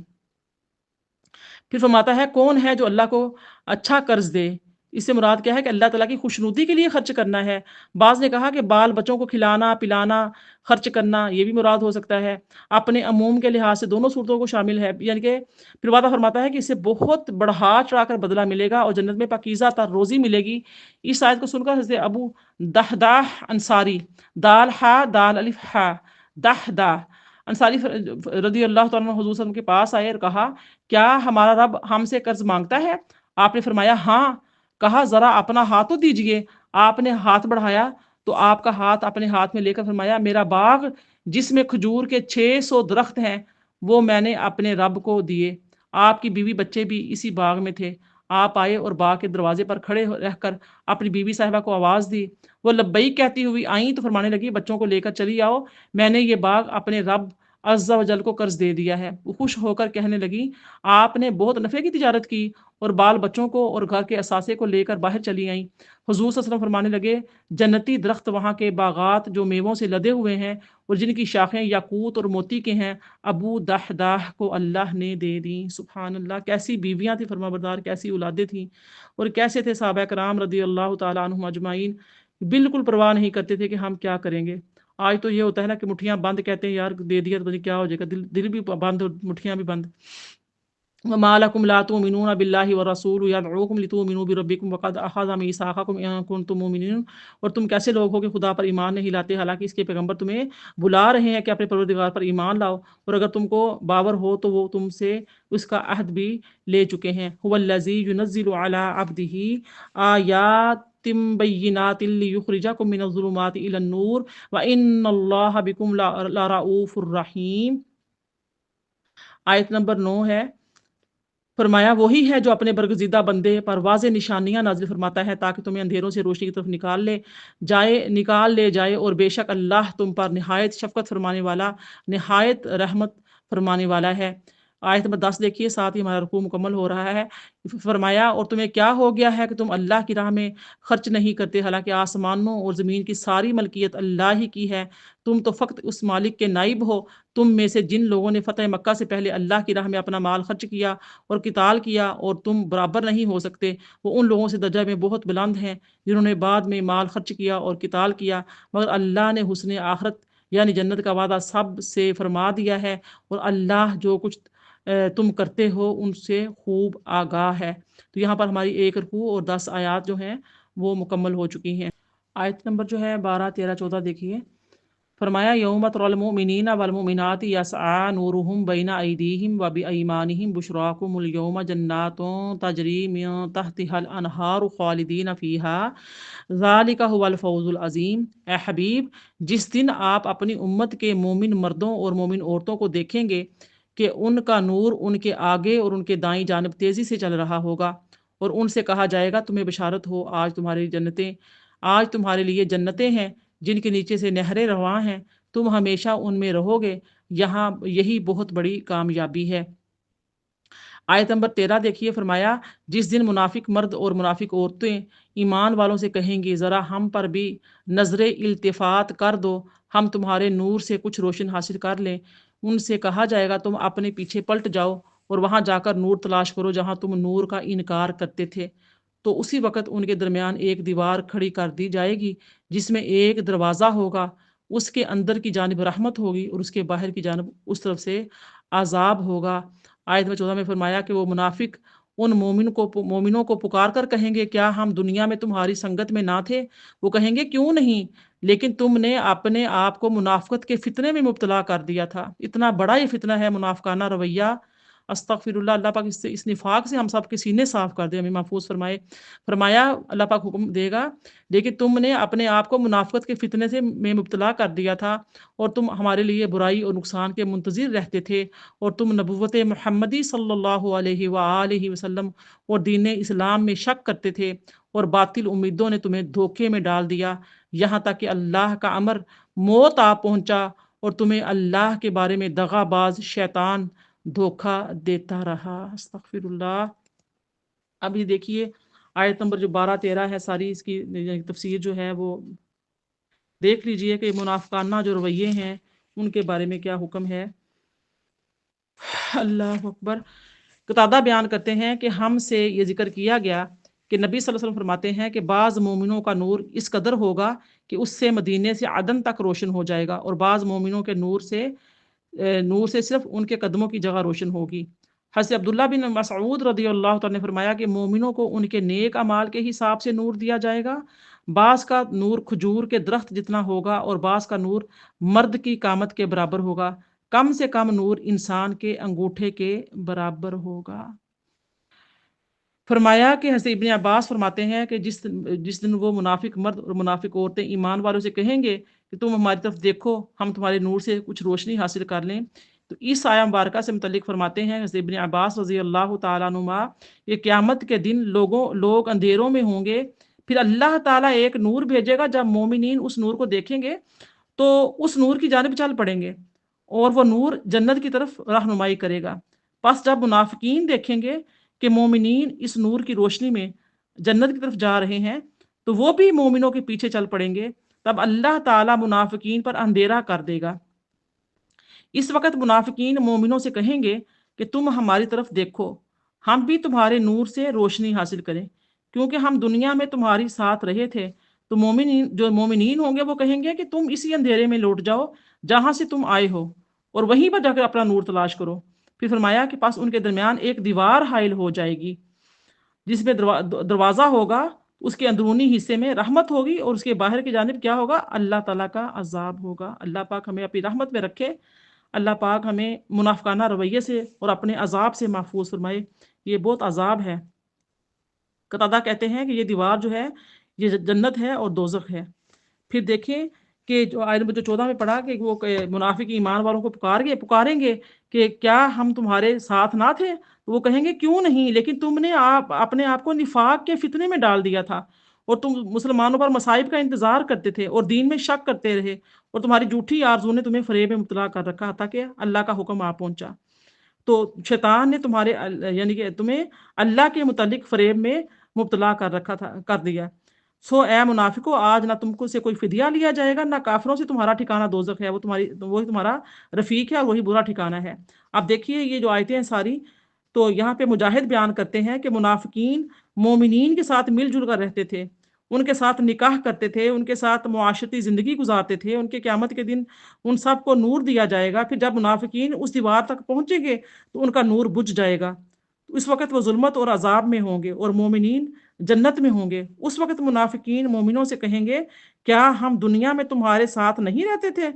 پھر فرماتا ہے کون ہے جو اللہ کو اچھا قرض دے؟ اس سے مراد کیا ہے کہ اللہ تعالیٰ کی خوشنودی کے لیے خرچ کرنا ہے۔ بعض نے کہا کہ بال بچوں کو کھلانا پلانا خرچ کرنا، یہ بھی مراد ہو سکتا ہے۔ اپنے عموم کے لحاظ سے دونوں صورتوں کو شامل ہے، یعنی کہ پھر وعدہ فرماتا ہے کہ اسے بہت بڑھا چڑھا کر بدلہ ملے گا اور جنت میں پاکیزہ تر روزی ملے گی۔ اس آیت کو سن کر حضرت ابو دحداح انصاری، دال ہا دال الف ہا دحداح انصاری رضی اللہ تعالیٰ عنہ حضور صلی اللہ علیہ وسلم کے پاس آئے اور کہا کیا ہمارا رب ہم سے قرض مانگتا ہے؟ آپ نے فرمایا ہاں۔ کہا ذرا اپنا ہاتھ تو دیجئے۔ آپ نے ہاتھ بڑھایا تو آپ کا ہاتھ اپنے ہاتھ میں لے کر فرمایا میرا باغ جس میں کھجور کے 600 درخت ہیں وہ میں نے اپنے رب کو دیے، آپ کی بیوی بچے بھی اسی باغ میں تھے۔ آپ آئے اور باغ کے دروازے پر کھڑے رہ کر اپنی بیوی صاحبہ کو آواز دی، وہ لبیک کہتی ہوئی آئیں تو فرمانے لگی بچوں کو لے کر چلی آؤ، میں نے یہ باغ اپنے رب عز و جل کو قرض دے دیا ہے۔ وہ خوش ہو کر کہنے لگی آپ نے بہت نفع کی تجارت کی، اور بال بچوں کو اور گھر کے اثاثے کو لے کر باہر چلی آئیں۔ حضور صلی اللہ علیہ وسلم فرمانے لگے جنتی درخت وہاں کے باغات جو میووں سے لدے ہوئے ہیں اور جن کی شاخیں یاقوت اور موتی کے ہیں، ابو دحداح کو اللہ نے دے دیں۔ سبحان اللہ، کیسی بیویاں تھیں فرما بردار، کیسی اولادیں تھیں، اور کیسے تھے صحابہ کرام رضی اللہ تعالیٰ عنہم اجمعین، بالکل پرواہ نہیں کرتے تھے کہ ہم کیا کریں گے۔ آج تو یہ ہوتا ہے نا کہ مٹھیاں بند کہتے ہیں یار دے دیا تو کیا ہو جائے گا، دل بھی بند اور مٹھیاں بھی بند۔ وَمَا لَكُمْ لَا تُؤْمِنُونَ بِاللَّهِ وَالرَّسُولُ يَدْعُوكُمْ لِتُؤْمِنُوا بِرَبِّكُمْ وَقَدْ أَخَذَ مِيثَاقَكُمْ إِن كُنتُم مُّؤْمِنِينَ، اور تم کیسے لوگ ہو کہ خدا پر ایمان نہیں لاتے حالانکہ اس کے پیغمبر تمہیں بلا رہے ہیں کہ اپنے پروردگار پر ایمان لاؤ، اور اگر تم کو باور ہو تو وہ تم سے اس کا عہد بھی لے چکے ہیں۔ هُوَ الَّذِي يُنَزِّلُ عَلَىٰ عَبْدِهِ آيَاتٍ بَيِّنَاتٍ لِّيُخْرِجَكُم مِّنَ الظُّلُمَاتِ إِلَى النُّورِ وَإِنَّ اللَّهَ بِكُمْ لَرَءُوفٌ رَحِيمٌ۔ آیت نمبر 9 ہے، فرمایا وہی ہے جو اپنے برگزیدہ بندے پر واضح نشانیاں نازل فرماتا ہے تاکہ تمہیں اندھیروں سے روشنی کی طرف نکال لے جائے، اور بے شک اللہ تم پر نہایت شفقت فرمانے والا، نہایت رحمت فرمانے والا ہے۔ آیت نمبر 10 دیکھیے، ساتھ ہی ہمارا رکوع مکمل ہو رہا ہے۔ فرمایا اور تمہیں کیا ہو گیا ہے کہ تم اللہ کی راہ میں خرچ نہیں کرتے، حالانکہ آسمانوں اور زمین کی ساری ملکیت اللہ ہی کی ہے، تم تو فقط اس مالک کے نائب ہو۔ تم میں سے جن لوگوں نے فتح مکہ سے پہلے اللہ کی راہ میں اپنا مال خرچ کیا اور قتال کیا اور تم برابر نہیں ہو سکتے، وہ ان لوگوں سے درجہ میں بہت بلند ہیں جنہوں نے بعد میں مال خرچ کیا اور قتال کیا، مگر اللہ نے حسن آخرت یعنی جنت کا وعدہ سب سے فرما دیا ہے، اور اللہ جو کچھ تم کرتے ہو ان سے خوب آگاہ ہے۔ تو یہاں پر ہماری 1 رکوع اور 10 آیات جو ہیں وہ مکمل ہو چکی ہیں۔ آیت نمبر جو ہے 12، 13، 14 دیکھیے۔ فرمایا یوم تری المؤمنین والمؤمنات یسعی نورہم بین ایدیہم وبایمانہم بشراکم اليوم جنات تجری من تحتها الانہار خالدین فیہا ذالک هو الفوز العظیم۔ اے حبیب، جس دن آپ اپنی امت کے مومن مردوں اور مومن عورتوں کو دیکھیں گے کہ ان کا نور ان کے آگے اور ان کے دائیں جانب تیزی سے چل رہا ہوگا، اور ان سے کہا جائے گا تمہیں بشارت ہو، آج تمہارے لیے جنتیں ہیں جن کے نیچے سے نہریں رواں ہیں، تم ہمیشہ ان میں رہو گے، یہاں یہی بہت بڑی کامیابی ہے۔ آیت نمبر 13 دیکھیے۔ فرمایا جس دن منافق مرد اور منافق عورتیں ایمان والوں سے کہیں گی ذرا ہم پر بھی نظر التفات کر دو، ہم تمہارے نور سے کچھ روشن حاصل کر لیں، ان سے کہا جائے گا تم اپنے پیچھے پلٹ جاؤ اور وہاں جا کر نور تلاش کرو جہاں تم نور کا انکار کرتے تھے، تو اسی وقت ان کے درمیان ایک دیوار کھڑی کر دی جائے گی جس میں ایک دروازہ ہوگا، اس کے اندر کی جانب رحمت ہوگی اور اس کے باہر کی جانب اس طرف سے عذاب ہوگا۔ آیت میں 14 میں فرمایا کہ وہ منافق ان مومنوں کو پکار کر کہیں گے کیا ہم دنیا میں تمہاری سنگت میں نہ تھے؟ وہ کہیں گے کیوں نہیں، لیکن تم نے اپنے آپ کو منافقت کے فتنے میں مبتلا کر دیا تھا۔ اتنا بڑا یہ فتنہ ہے منافقانہ رویہ، استغفر اللہ۔ اللہ پاک اس نفاق سے ہم سب کے سینے صاف کر دے، ہمیں محفوظ فرمائے۔ فرمایا اللہ پاک حکم دے گا لیکن تم نے اپنے آپ کو منافقت کے فتنے میں مبتلا کر دیا تھا اور تم ہمارے لیے برائی اور نقصان کے منتظر رہتے تھے، اور تم نبوت محمدی صلی اللہ علیہ وآلہ وسلم اور دین اسلام میں شک کرتے تھے، اور باطل امیدوں نے تمہیں دھوکے میں ڈال دیا، یہاں تک کہ اللہ کا امر موت آ پہنچا اور تمہیں اللہ کے بارے میں دغا باز شیطان دھوکا دیتا رہا۔ استغفر اللہ۔ اب یہ دیکھیے آیت نمبر جو 12، 13 ہے، ساری اس کی تفسیر جو ہے وہ دیکھ لیجئے کہ منافقانہ جو رویے ہیں ان کے بارے میں کیا حکم ہے۔ اللہ اکبر۔ قتادہ بیان کرتے ہیں کہ ہم سے یہ ذکر کیا گیا کہ نبی صلی اللہ علیہ وسلم فرماتے ہیں کہ بعض مومنوں کا نور اس قدر ہوگا کہ اس سے مدینے سے عدن تک روشن ہو جائے گا، اور بعض مومنوں کے نور سے صرف ان کے قدموں کی جگہ روشن ہوگی۔ حضرت عبداللہ بن مسعود رضی اللہ تعالیٰ نے فرمایا کہ مومنوں کو ان کے نیک اعمال کے حساب سے نور دیا جائے گا، بعض کا نور کھجور کے درخت جتنا ہوگا اور بعض کا نور مرد کی قامت کے برابر ہوگا، کم سے کم نور انسان کے انگوٹھے کے برابر ہوگا۔ فرمایا کہ حضرت ابن عباس فرماتے ہیں کہ جس دن وہ منافق مرد اور منافق عورتیں ایمان والوں سے کہیں گے کہ تم ہماری طرف دیکھو ہم تمہارے نور سے کچھ روشنی حاصل کر لیں، تو اس آیہ مبارکہ سے متعلق فرماتے ہیں حضرت ابن عباس رضی اللہ تعالیٰ عنہما کہ قیامت کے دن لوگ اندھیروں میں ہوں گے، پھر اللہ تعالیٰ ایک نور بھیجے گا، جب مومنین اس نور کو دیکھیں گے تو اس نور کی جانب چل پڑیں گے اور وہ نور جنت کی طرف رہنمائی کرے گا۔ پس جب منافقین دیکھیں گے کہ مومنین اس نور کی روشنی میں جنت کی طرف جا رہے ہیں تو وہ بھی مومنوں کے پیچھے چل پڑیں گے، تب اللہ تعالیٰ منافقین پر اندھیرا کر دے گا۔ اس وقت منافقین مومنوں سے کہیں گے کہ تم ہماری طرف دیکھو، ہم بھی تمہارے نور سے روشنی حاصل کریں، کیونکہ ہم دنیا میں تمہاری ساتھ رہے تھے۔ تو مومنین ہوں گے وہ کہیں گے کہ تم اسی اندھیرے میں لوٹ جاؤ جہاں سے تم آئے ہو اور وہیں پر جا کر اپنا نور تلاش کرو۔ پھر فرمایا کہ پاس ان کے درمیان ایک دیوار حائل ہو جائے گی جس میں دروازہ ہوگا، اس کے اندرونی حصے میں رحمت ہوگی اور اس کے باہر کی جانب کیا ہوگا؟ اللہ تعالیٰ کا عذاب ہوگا۔ اللہ پاک ہمیں اپنی رحمت میں رکھے، اللہ پاک ہمیں منافقانہ رویے سے اور اپنے عذاب سے محفوظ فرمائے، یہ بہت عذاب ہے۔ قتادہ کہتے ہیں کہ یہ دیوار جو ہے یہ جنت ہے اور دوزخ ہے۔ پھر دیکھیں کہ جو آیت نمبر 14 میں پڑھا کہ وہ منافق ایمان والوں کو پکاریں گے کہ کیا ہم تمہارے ساتھ نہ تھے؟ تو وہ کہیں گے کیوں نہیں، لیکن تم نے اپنے آپ کو نفاق کے فتنے میں ڈال دیا تھا اور تم مسلمانوں پر مصائب کا انتظار کرتے تھے اور دین میں شک کرتے رہے، اور تمہاری جھوٹی آرزو نے تمہیں فریب میں مبتلا کر رکھا تھا کہ اللہ کا حکم آ پہنچا۔ تو شیطان نے تمہارے یعنی کہ تمہیں اللہ کے متعلق فریب میں مبتلا کر رکھا تھا، کر دیا۔ سو اے منافقو، آج نہ تم کو سے کوئی فدیہ لیا جائے گا، نہ کافروں سے تمہارا ٹھکانہ دوزخ ہے، وہی تمہارا رفیق ہے اور وہی برا ٹھکانہ ہے۔ اب دیکھیے یہ جو آیتیں ہیں ساری، تو یہاں پہ مجاہد بیان کرتے ہیں کہ منافقین مومنین کے ساتھ مل جل کر رہتے تھے، ان کے ساتھ نکاح کرتے تھے، ان کے ساتھ معاشرتی زندگی گزارتے تھے، ان کے قیامت کے دن ان سب کو نور دیا جائے گا، پھر جب منافقین اس دیوار تک پہنچیں گے تو ان کا نور بجھ جائے گا، تو اس وقت وہ ظلمت اور عذاب میں ہوں گے اور مومنین جنت میں ہوں گے۔ اس وقت منافقین مومنوں سے کہیں گے، کیا ہم دنیا میں تمہارے ساتھ نہیں رہتے تھے؟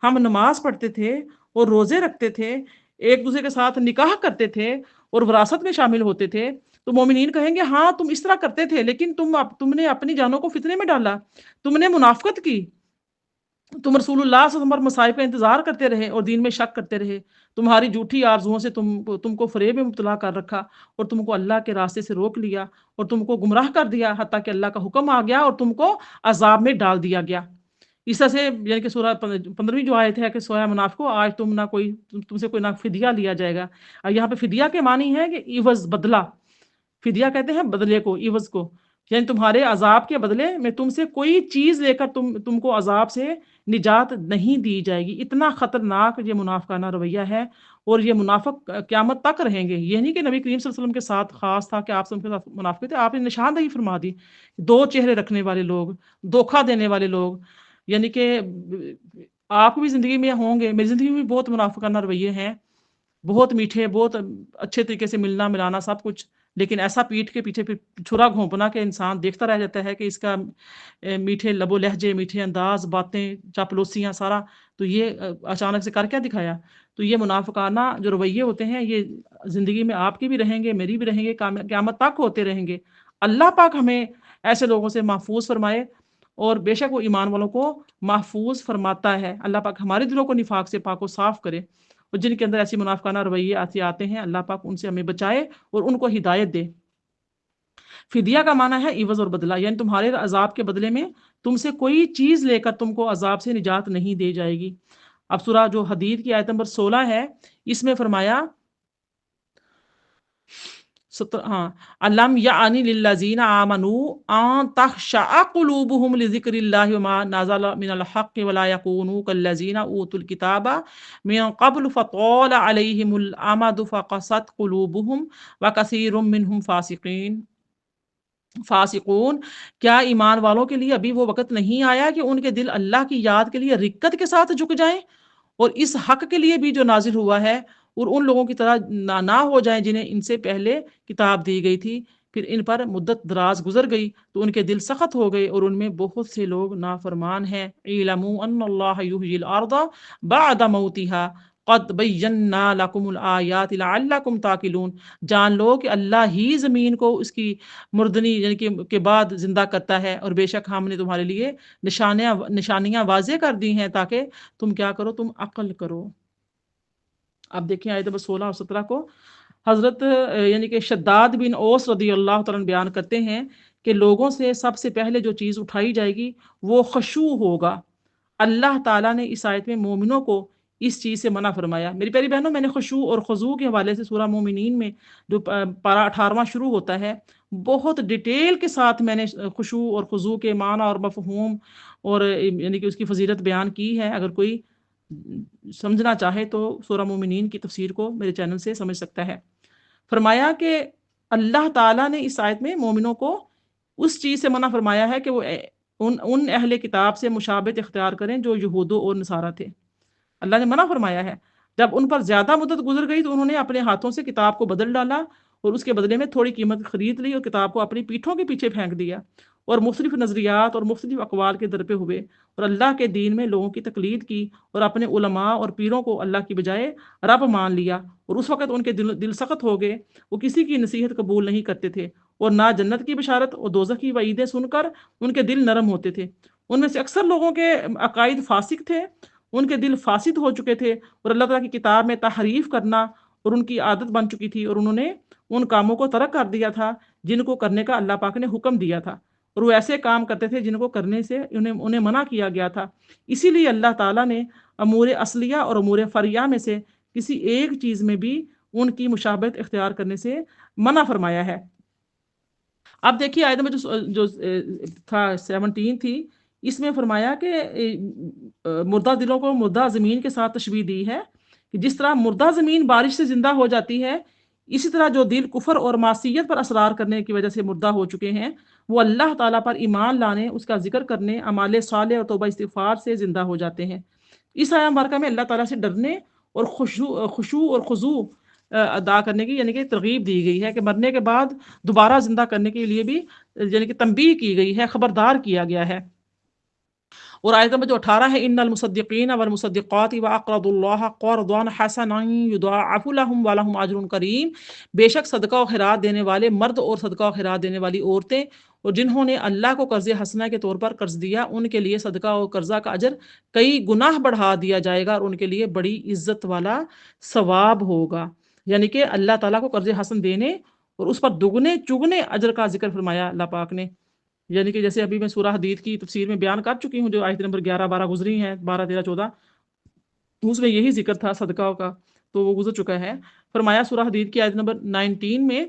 ہم نماز پڑھتے تھے اور روزے رکھتے تھے، ایک دوسرے کے ساتھ نکاح کرتے تھے اور وراثت میں شامل ہوتے تھے۔ تو مومنین کہیں گے، ہاں تم اس طرح کرتے تھے، لیکن تم نے اپنی جانوں کو فتنے میں ڈالا، تم نے منافقت کی، تم رسول اللہ صلی اللہ علیہ وسلم پر مصائب کا انتظار کرتے رہے اور دین میں شک کرتے رہے، تمہاری جھوٹی آرزوؤں سے تم کو فریب میں مبتلا کر رکھا اور تم کو اللہ کے راستے سے روک لیا اور تم کو گمراہ کر دیا، حتیٰ کہ اللہ کا حکم آ گیا اور تم کو عذاب میں ڈال دیا گیا۔ اس طرح سے یعنی کہ سورہ 15ویں جو آیت ہے کہ سویا منافقو، آج تم سے کوئی نہ فدیہ لیا جائے گا۔ اور یہاں پہ فدیہ کے معنی ہے کہ عوض، بدلہ۔ فدیہ کہتے ہیں بدلے کو، عوض کو، یعنی تمہارے عذاب کے بدلے میں تم سے کوئی چیز لے کر تم کو عذاب سے نجات نہیں دی جائے گی۔ اتنا خطرناک یہ منافقانہ رویہ ہے، اور یہ منافق قیامت تک رہیں گے۔ یہ نہیں کہ نبی کریم صلی اللہ علیہ وسلم کے ساتھ خاص تھا کہ آپ ان کے ساتھ منافق تھے، آپ نے نشاندہی فرما دی۔ دو چہرے رکھنے والے لوگ، دھوکہ دینے والے لوگ، یعنی کہ آپ بھی زندگی میں ہوں گے، میری زندگی میں بھی بہت منافقانہ رویے ہیں، بہت میٹھے، بہت اچھے طریقے سے ملنا ملانا سب کچھ، لیکن ایسا پیٹھ کے پیچھے پھر چھرا گھونپنا کہ انسان دیکھتا رہ جاتا ہے کہ اس کا میٹھے لب و لہجے، میٹھے انداز، باتیں، چاپلوسیاں سارا، تو یہ اچانک سے کر کیا دکھایا۔ تو یہ منافقانہ جو رویے ہوتے ہیں، یہ زندگی میں آپ کی بھی رہیں گے، میری بھی رہیں گے، قیامت تک ہوتے رہیں گے۔ اللہ پاک ہمیں ایسے لوگوں سے محفوظ فرمائے، اور بے شک وہ ایمان والوں کو محفوظ فرماتا ہے۔ اللہ پاک ہمارے دلوں کو نفاق سے پاک و صاف کرے، اور جن کے اندر ایسی منافقانہ رویے آتے ہیں، اللہ پاک ان سے ہمیں بچائے اور ان کو ہدایت دے۔ فدیہ کا معنی ہے عوض اور بدلہ، یعنی تمہارے عذاب کے بدلے میں تم سے کوئی چیز لے کر تم کو عذاب سے نجات نہیں دی جائے گی۔ اب سورہ جو حدید کی آیت نمبر 16 ہے، اس میں فرمایا ہاں، علم یعنی للذین آمنوا ان تخشع قلوبهم لذکر اللہ وما نزل من الحق ولا یکونوا کالذین اوتوا الکتاب من قبل فطال علیہم الامد فقست قلوبهم وکثیر منهم فاسقون۔ کیا ایمان والوں کے لیے ابھی وہ وقت نہیں آیا کہ ان کے دل اللہ کی یاد کے لیے رکت کے ساتھ جھک جائیں، اور اس حق کے لیے بھی جو نازل ہوا ہے، اور ان لوگوں کی طرح نہ ہو جائیں جنہیں ان سے پہلے کتاب دی گئی تھی، پھر ان پر مدت دراز گزر گئی تو ان کے دل سخت ہو گئے، اور ان میں بہت سے لوگ نافرمان ہیں۔ اعلموا ان اللہ یحیی الارض بعد موتها قد بینا لکم الآیات لعلکم تعقلون۔ جان لو کہ اللہ ہی زمین کو اس کی مردنی یعنی کہ کے بعد زندہ کرتا ہے، اور بے شک ہم نے تمہارے لیے نشانیاں واضح کر دی ہیں تاکہ تم کیا کرو، تم عقل کرو۔ اب دیکھیں آیت نمبر 16 اور 17 کو، حضرت یعنی کہ شداد بن اوس رضی اللہ تعالیٰ عنہ بیان کرتے ہیں کہ لوگوں سے سب سے پہلے جو چیز اٹھائی جائے گی وہ خشوع ہوگا۔ اللہ تعالیٰ نے اس آیت میں مومنوں کو اس چیز سے منع فرمایا۔ میری پیاری بہنوں، میں نے خشوع اور خضوع کے حوالے سے سورہ مومنین میں جو پارہ 18واں شروع ہوتا ہے، بہت ڈیٹیل کے ساتھ میں نے خشوع اور خضوع کے معنی اور مفہوم اور یعنی کہ اس کی فضیلت بیان کی ہے۔ اگر کوئی سمجھنا چاہے تو سورہ مومنین کی تفسیر کو میرے چینل سے سمجھ سکتا ہے۔ فرمایا کہ اللہ تعالیٰ نے اس آیت میں مومنوں کو اس چیز سے منع فرمایا ہے کہ وہ ان اہل کتاب سے مشابہت اختیار کریں جو یہود اور نصارہ تھے۔ اللہ نے منع فرمایا ہے۔ جب ان پر زیادہ مدت گزر گئی تو انہوں نے اپنے ہاتھوں سے کتاب کو بدل ڈالا اور اس کے بدلے میں تھوڑی قیمت خرید لی اور کتاب کو اپنی پیٹھوں کے پیچھے پھینک دیا، اور مختلف نظریات اور مختلف اقوال کے در پہ ہوئے اور اللہ کے دین میں لوگوں کی تقلید کی، اور اپنے علماء اور پیروں کو اللہ کی بجائے رب مان لیا، اور اس وقت ان کے دل سخت ہو گئے، وہ کسی کی نصیحت قبول نہیں کرتے تھے، اور نہ جنت کی بشارت اور دوزخ کی وعیدیں سن کر ان کے دل نرم ہوتے تھے۔ ان میں سے اکثر لوگوں کے عقائد فاسق تھے، ان کے دل فاسد ہو چکے تھے، اور اللہ تعالیٰ کی کتاب میں تحریف کرنا اور ان کی عادت بن چکی تھی، اور انہوں نے ان کاموں کو ترک کر دیا تھا جن کو کرنے کا اللہ پاک نے حکم دیا تھا، اور وہ ایسے کام کرتے تھے جن کو کرنے سے انہیں منع کیا گیا تھا۔ اسی لیے اللہ تعالیٰ نے امور اصلیہ اور امور فریہ میں سے کسی ایک چیز میں بھی ان کی مشابہت اختیار کرنے سے منع فرمایا ہے۔ اب دیکھیے آیت میں جو تھا 17 تھی، اس میں فرمایا کہ مردہ دلوں کو مردہ زمین کے ساتھ تشبیہ دی ہے کہ جس طرح مردہ زمین بارش سے زندہ ہو جاتی ہے، اسی طرح جو دل کفر اور معصیت پر اصرار کرنے کی وجہ سے مردہ ہو چکے ہیں، وہ اللہ تعالیٰ پر ایمان لانے، اس کا ذکر کرنے، اعمال صالح اور توبہ استغفار سے زندہ ہو جاتے ہیں۔ اس آیت مبارکہ میں اللہ تعالیٰ سے ڈرنے اور خشوع اور خضوع ادا کرنے کی یعنی کہ ترغیب دی گئی ہے کہ مرنے کے بعد دوبارہ زندہ کرنے کے لیے بھی یعنی کہ تنبیہ کی گئی ہے، خبردار کیا گیا ہے۔ اور آیت نمبر جو 18 ہے، ان المصدقین والمصدقات واقرضوا اللہ قرضا حسنا یضاعف لهم ولهم اجر کریم، بے شک صدقہ و خیرات دینے والے مرد اور صدقہ و خیرات دینے والی عورتیں اور جنہوں نے اللہ کو قرض حسنہ کے طور پر قرض دیا، ان کے لیے صدقہ اور قرضہ کا اجر کئی گناہ بڑھا دیا جائے گا اور ان کے لیے بڑی عزت والا ثواب ہوگا۔ یعنی کہ اللہ تعالیٰ کو قرض حسن دینے اور اس پر دگنے چگنے اجر کا ذکر فرمایا اللہ پاک نے۔ یعنی کہ جیسے ابھی میں سورہ حدید کی تفسیر میں بیان کر چکی ہوں، جو آیت نمبر 11-12 گزری ہیں، 12 13 14، اس میں یہی ذکر تھا صدقہ کا، تو وہ گزر چکا ہے۔ فرمایا سورہ حدید کی آیت نمبر 19 میں،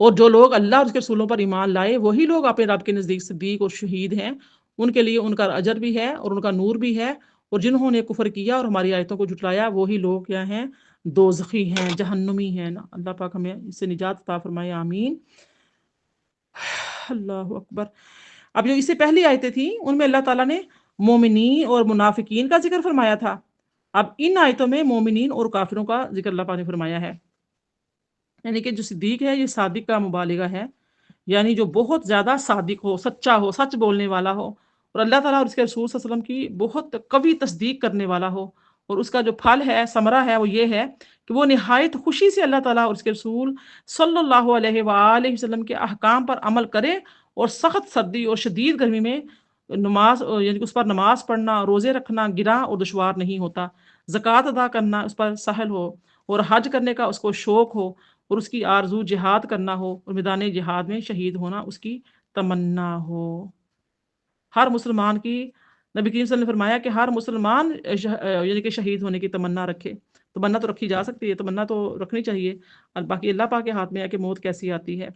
اور جو لوگ اللہ اور اس کے رسولوں پر ایمان لائے وہی لوگ اپنے رب کے نزدیک صدیق اور شہید ہیں، ان کے لیے ان کا اجر بھی ہے اور ان کا نور بھی ہے، اور جنہوں نے کفر کیا اور ہماری آیتوں کو جھٹلایا وہی لوگ کیا ہیں؟ دوزخی ہیں، جہنمی ہیں۔ اللہ پاک ہمیں اس سے نجات عطا فرمائے، آمین۔ اللہ اکبر۔ اب جو اس سے پہلی آیتیں تھیں ان میں اللہ تعالیٰ نے مومنین اور منافقین کا ذکر فرمایا تھا، اب ان آیتوں میں مومنین اور کافروں کا ذکر اللہ پاک نے فرمایا ہے۔ یعنی کہ جو صدیق ہے یہ صادق کا مبالغہ ہے، یعنی جو بہت زیادہ صادق ہو، سچا ہو، سچ بولنے والا ہو، اور اللہ تعالیٰ اور اس کے رسول صلی اللہ علیہ وسلم کی بہت قوی تصدیق کرنے والا ہو، اور اس کا جو پھل ہے، ثمرہ ہے، وہ یہ ہے کہ وہ نہایت خوشی سے اللہ تعالیٰ اور اس کے رسول صلی اللہ علیہ وآلہ وسلم کے احکام پر عمل کرے، اور سخت سردی اور شدید گرمی میں نماز یعنی کہ اس پر نماز پڑھنا، روزے رکھنا گراں اور دشوار نہیں ہوتا، زکوٰۃ ادا کرنا اس پر سہل ہو، اور حج کرنے کا اس کو شوق ہو، اور اس کی آرزو جہاد کرنا ہو، اور میدان جہاد میں شہید ہونا اس کی تمنا ہو۔ ہر مسلمان کی، نبی کریم صلی اللہ علیہ وسلم نے فرمایا کہ ہر مسلمان یعنی کہ شہید ہونے کی تمنا رکھے۔ تمنا تو رکھی جا سکتی ہے، تمنا تو رکھنی چاہیے، اور باقی اللہ پاک کے ہاتھ میں ہے کہ موت کیسی آتی ہے۔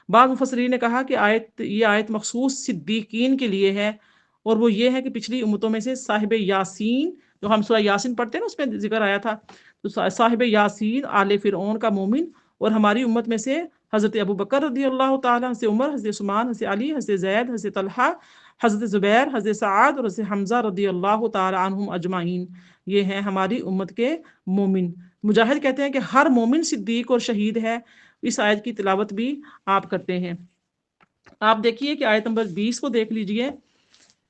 بعض مفسرین نے کہا کہ یہ آیت مخصوص صدیقین کے لیے ہے، اور وہ یہ ہے کہ پچھلی امتوں میں سے صاحب یاسین، جو ہم سورہ یاسین پڑھتے ہیں نا، اس میں ذکر آیا تھا، تو صاحب یاسین آل فرعون کا مومن، اور ہماری امت میں سے حضرت ابو بکر رضی اللہ تعالیٰ، حضرت عمر، حضرت عثمان، حضرت علی، حضرت زید، حضرت طلحہ، حضرت زبیر، حضرت سعد اور حضرت حمزہ رضی اللہ تعالیٰ عنہم اجمعین، یہ ہیں ہماری امت کے مومن۔ مجاہد کہتے ہیں کہ ہر مومن صدیق اور شہید ہے۔ اس آیت کی تلاوت بھی آپ کرتے ہیں۔ آپ دیکھیے کہ آیت نمبر 20 کو دیکھ لیجئے۔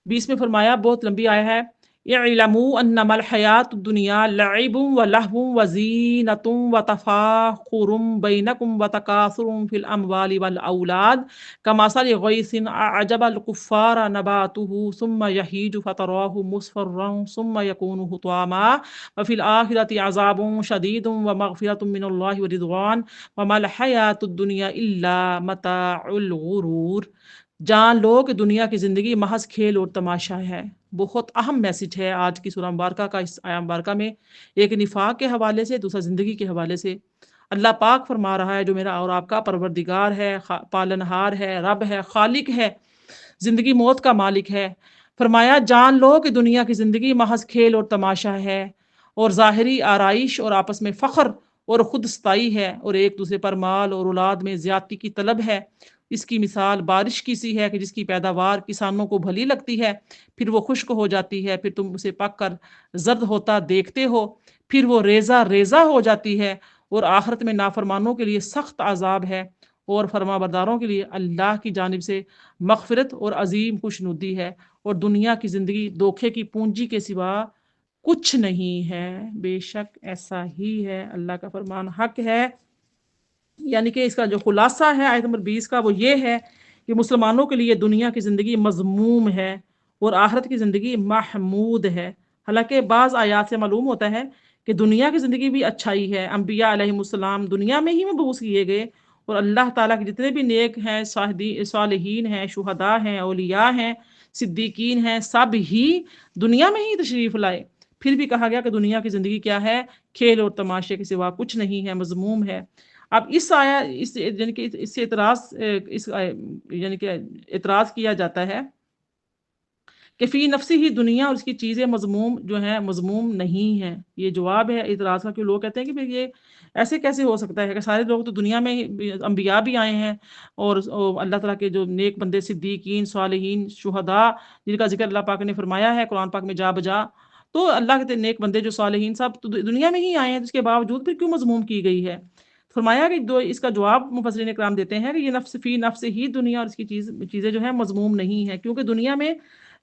20 میں فرمایا، بہت لمبی آیا ہے، اعلموا انما الحیات الدنیا لعب ولہو وزینۃ وتفاخر بینکم وتکاثر فی الاموال والاولاد کمثل غیث اعجب الکفار نباتہ ثم یہیج فتراہ مصفرا ثم یکون حطاما وفی الآخرۃ عذاب شدید ومغفرۃ من اللہ ورضوان وما الحیات الدنیا الا متاع الغرور۔ جان لو کہ دنیا کی زندگی محض کھیل اور تماشا ہے۔ بہت اہم میسج ہے آج کی سورہ مبارکہ کا، اس آیہ مبارکہ میں، ایک نفاق کے حوالے سے، دوسرا زندگی کے حوالے سے۔ اللہ پاک فرما رہا ہے جو میرا اور آپ کا پروردگار ہے، پالنہار ہے، رب ہے، خالق ہے، زندگی موت کا مالک ہے، فرمایا جان لو کہ دنیا کی زندگی محض کھیل اور تماشا ہے، اور ظاہری آرائش اور آپس میں فخر اور خود ستائی ہے، اور ایک دوسرے پر مال اور اولاد میں زیادتی کی طلب ہے۔ اس کی مثال بارش کی سی ہے کہ جس کی پیداوار کسانوں کو بھلی لگتی ہے، پھر وہ خشک ہو جاتی ہے، پھر تم اسے پک کر زرد ہوتا دیکھتے ہو، پھر وہ ریزہ ریزہ ہو جاتی ہے، اور آخرت میں نافرمانوں کے لیے سخت عذاب ہے، اور فرما برداروں کے لیے اللہ کی جانب سے مغفرت اور عظیم خوشنودی ہے، اور دنیا کی زندگی دھوکے کی پونجی کے سوا کچھ نہیں ہے۔ بے شک ایسا ہی ہے، اللہ کا فرمان حق ہے۔ یعنی کہ اس کا جو خلاصہ ہے آیت نمبر 20 کا، وہ یہ ہے کہ مسلمانوں کے لیے دنیا کی زندگی مذموم ہے اور آخرت کی زندگی محمود ہے۔ حالانکہ بعض آیات سے معلوم ہوتا ہے کہ دنیا کی زندگی بھی اچھائی ہے، انبیاء علیہ السلام دنیا میں ہی مبعوث کیے گئے، اور اللہ تعالیٰ کے جتنے بھی نیک ہیں، صالحین ہیں، شہداء ہیں، اولیاء ہیں، صدیقین ہیں، سب ہی دنیا میں ہی تشریف لائے۔ پھر بھی کہا گیا کہ دنیا کی زندگی کیا ہے؟ کھیل اور تماشے کے سوا کچھ نہیں ہے، مذموم ہے۔ اب اس آیا اس یعنی کہ اس سے اعتراض یعنی کہ اعتراض کیا جاتا ہے کہ فی نفسی ہی دنیا اور اس کی چیزیں مذموم جو ہیں مذموم نہیں ہیں۔ یہ جواب ہے اعتراض کا کہ لوگ کہتے ہیں کہ یہ ایسے کیسے ہو سکتا ہے کہ سارے لوگ تو دنیا میں انبیاء بھی آئے ہیں اور اللہ تعالیٰ کے جو نیک بندے صدیقین صالحین شہداء جن کا ذکر اللہ پاک نے فرمایا ہے قرآن پاک میں جا بجا، تو اللہ کے نیک بندے جو صالحین سب تو دنیا میں ہی آئے ہیں، اس کے باوجود پھر کیوں مذموم کی گئی ہے؟ فرمایا کہ اس کا جواب مفسرین اکرام دیتے ہیں کہ یہ نفس فی نفس ہی دنیا اور اس کی چیزیں جو ہیں مذموم نہیں ہیں، کیونکہ دنیا میں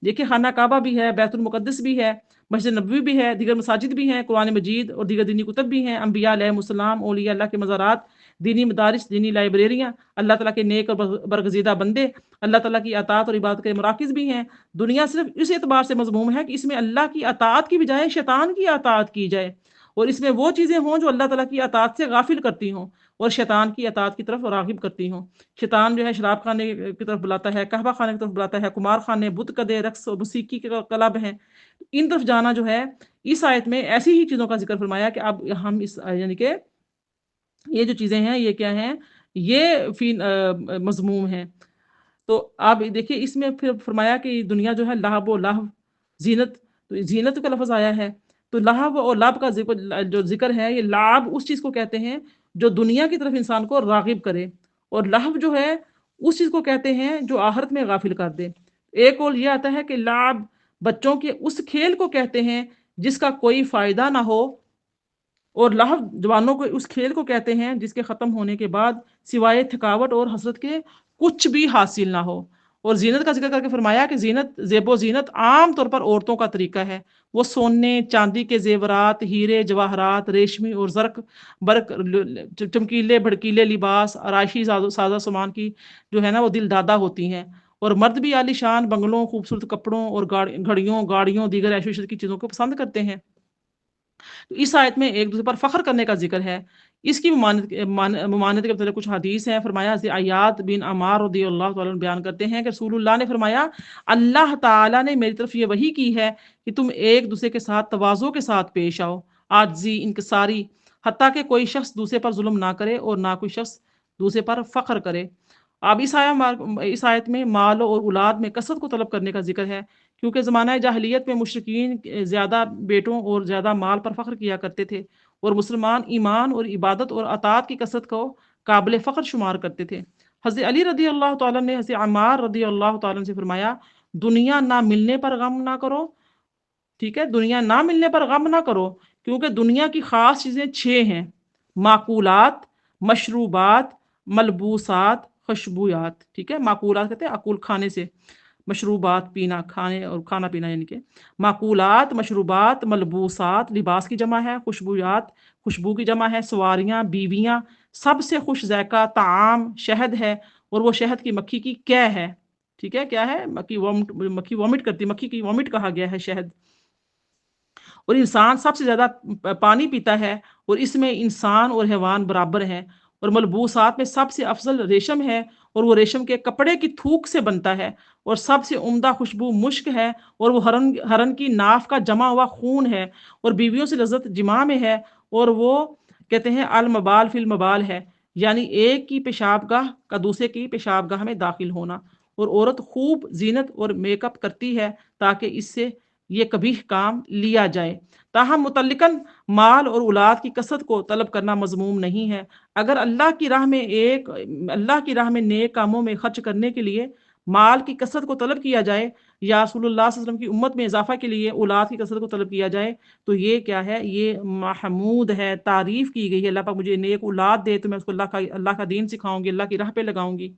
دیکھیے خانہ کعبہ بھی ہے، بیت المقدس بھی ہے، مسجد نبوی بھی ہے، دیگر مساجد بھی ہیں، قرآن مجید اور دیگر دینی کتب بھی ہیں، انبیاء علیہ السلام، اولیاء اللہ کے مزارات، دینی مدارس، دینی لائبریریاں، اللہ تعالیٰ کے نیک اور برگزیدہ بندے، اللہ تعالیٰ کی اطاعت اور عبادت کے مراکز بھی ہیں۔ دنیا صرف اس اعتبار سے مذموم ہے کہ اس میں اللہ کی اطاعت کی بجائے شیطان کی اطاعت کی جائے، اور اس میں وہ چیزیں ہوں جو اللہ تعالیٰ کی اطاعت سے غافل کرتی ہوں اور شیطان کی اطاعت کی طرف راغب کرتی ہوں۔ شیطان جو ہے شراب خانے کی طرف بلاتا ہے، قہوہ خانے کی طرف بلاتا ہے، قمار خانے، بت کدے، رقص اور موسیقی کے کلب ہیں، ان طرف جانا جو ہے اس آیت میں ایسی ہی چیزوں کا ذکر فرمایا کہ اب ہم اس یعنی کہ یہ جو چیزیں ہیں یہ کیا ہیں، یہ فی مذموم ہیں۔ تو آپ دیکھیے اس میں پھر فرمایا کہ دنیا جو ہے لہو و لہو، زینت، تو زینت کا لفظ آیا ہے، تو لہو اور لعب کا جو ذکر ہے، یہ لعب اس چیز کو کہتے ہیں جو دنیا کی طرف انسان کو راغب کرے، اور لہو جو ہے اس چیز کو کہتے ہیں جو آخرت میں غافل کر دے۔ ایک اور یہ آتا ہے کہ لعب بچوں کے اس کھیل کو کہتے ہیں جس کا کوئی فائدہ نہ ہو، اور لہو جوانوں کو اس کھیل کو کہتے ہیں جس کے ختم ہونے کے بعد سوائے تھکاوٹ اور حسرت کے کچھ بھی حاصل نہ ہو۔ اور زینت کا ذکر کر کے فرمایا کہ زینت، زیب و زینت عام طور پر عورتوں کا طریقہ ہے، وہ سونے چاندی کے زیورات، ہیرے جواہرات، ریشمی اور زرق برق، چمکیلے بھڑکیلے لباس، آرائشی سازہ سامان کی جو ہے نا وہ دل دادہ ہوتی ہیں، اور مرد بھی عالی شان بنگلوں، خوبصورت کپڑوں اور گھڑیوں گاڑیوں دیگر عیش و عشرت کی چیزوں کو پسند کرتے ہیں۔ تو اس آیت میں ایک دوسرے پر فخر کرنے کا ذکر ہے۔ اس کی ممانعت کے متعلق کچھ حدیث ہیں۔ فرمایا عیاض بن عمار رضی اللہ تعالیٰ عنہ بیان کرتے ہیں کہ رسول اللہ نے فرمایا اللہ تعالیٰ نے میری طرف یہ وحی کی ہے کہ تم ایک دوسرے کے ساتھ تواضع کے ساتھ پیش آؤ، عاجزی، انکساری، حتیٰ کہ کوئی شخص دوسرے پر ظلم نہ کرے اور نہ کوئی شخص دوسرے پر فخر کرے۔ اب اس آیت میں مال اور اولاد میں کثرت کو طلب کرنے کا ذکر ہے، کیونکہ زمانہ جاہلیت میں مشرکین زیادہ بیٹوں اور زیادہ مال پر فخر کیا کرتے تھے، اور مسلمان ایمان اور عبادت اور اطاعت کی کثرت کو قابل فخر شمار کرتے تھے۔ حضرت علی رضی اللہ تعالیٰ نے حضرت عمار رضی اللہ تعالیٰ سے فرمایا دنیا نہ ملنے پر غم نہ کرو، ٹھیک ہے، دنیا نہ ملنے پر غم نہ کرو، کیونکہ دنیا کی خاص چیزیں 6 ہیں: معقولات، مشروبات، ملبوسات، خوشبویات، ٹھیک ہے، معقولات کہتے ہیں عقول کھانے سے، مشروبات پینا، کھانے اور کھانا پینا، یعنی کہ معقولات، مشروبات، ملبوسات لباس کی جمع ہے، خوشبویات خوشبو کی جمع ہے، سواریاں، بیویاں، سب سے خوش ذائقہ طعام شہد ہے، اور وہ شہد کی مکھی کی کیا ہے، ٹھیک ہے، کیا ہے، مکھی وامٹ کرتی، مکھی کی وامٹ کہا گیا ہے شہد۔ اور انسان سب سے زیادہ پانی پیتا ہے، اور اس میں انسان اور حیوان برابر ہیں۔ اور ملبوسات میں سب سے افضل ریشم ہے، اور وہ ریشم کے کپڑے کی تھوک سے بنتا ہے، اور سب سے عمدہ خوشبو مشک ہے، اور وہ ہرن کی ناف کا جمع ہوا خون ہے، اور بیویوں سے لذت جماع میں ہے، اور وہ کہتے ہیں المبال فی المبال ہے، یعنی ایک کی پیشاب گاہ کا دوسرے کی پیشاب گاہ میں داخل ہونا۔ اور عورت خوب زینت اور میک اپ کرتی ہے تاکہ اس سے یہ کبھی کام لیا جائے۔ تاہم متعلقاً مال اور اولاد کی کثرت کو طلب کرنا مذموم نہیں ہے۔ اگر اللہ کی راہ میں نیک کاموں میں خرچ کرنے کے لیے مال کی کثرت کو طلب کیا جائے، یا رسول اللہ صلی اللہ علیہ وسلم کی امت میں اضافہ کے لیے اولاد کی کثرت کو طلب کیا جائے، تو یہ کیا ہے، یہ محمود ہے، تعریف کی گئی ہے۔ اللہ پاک مجھے نیک اولاد دے تو میں اس کو اللہ کا دین سکھاؤں گی، اللہ کی راہ پہ لگاؤں گی،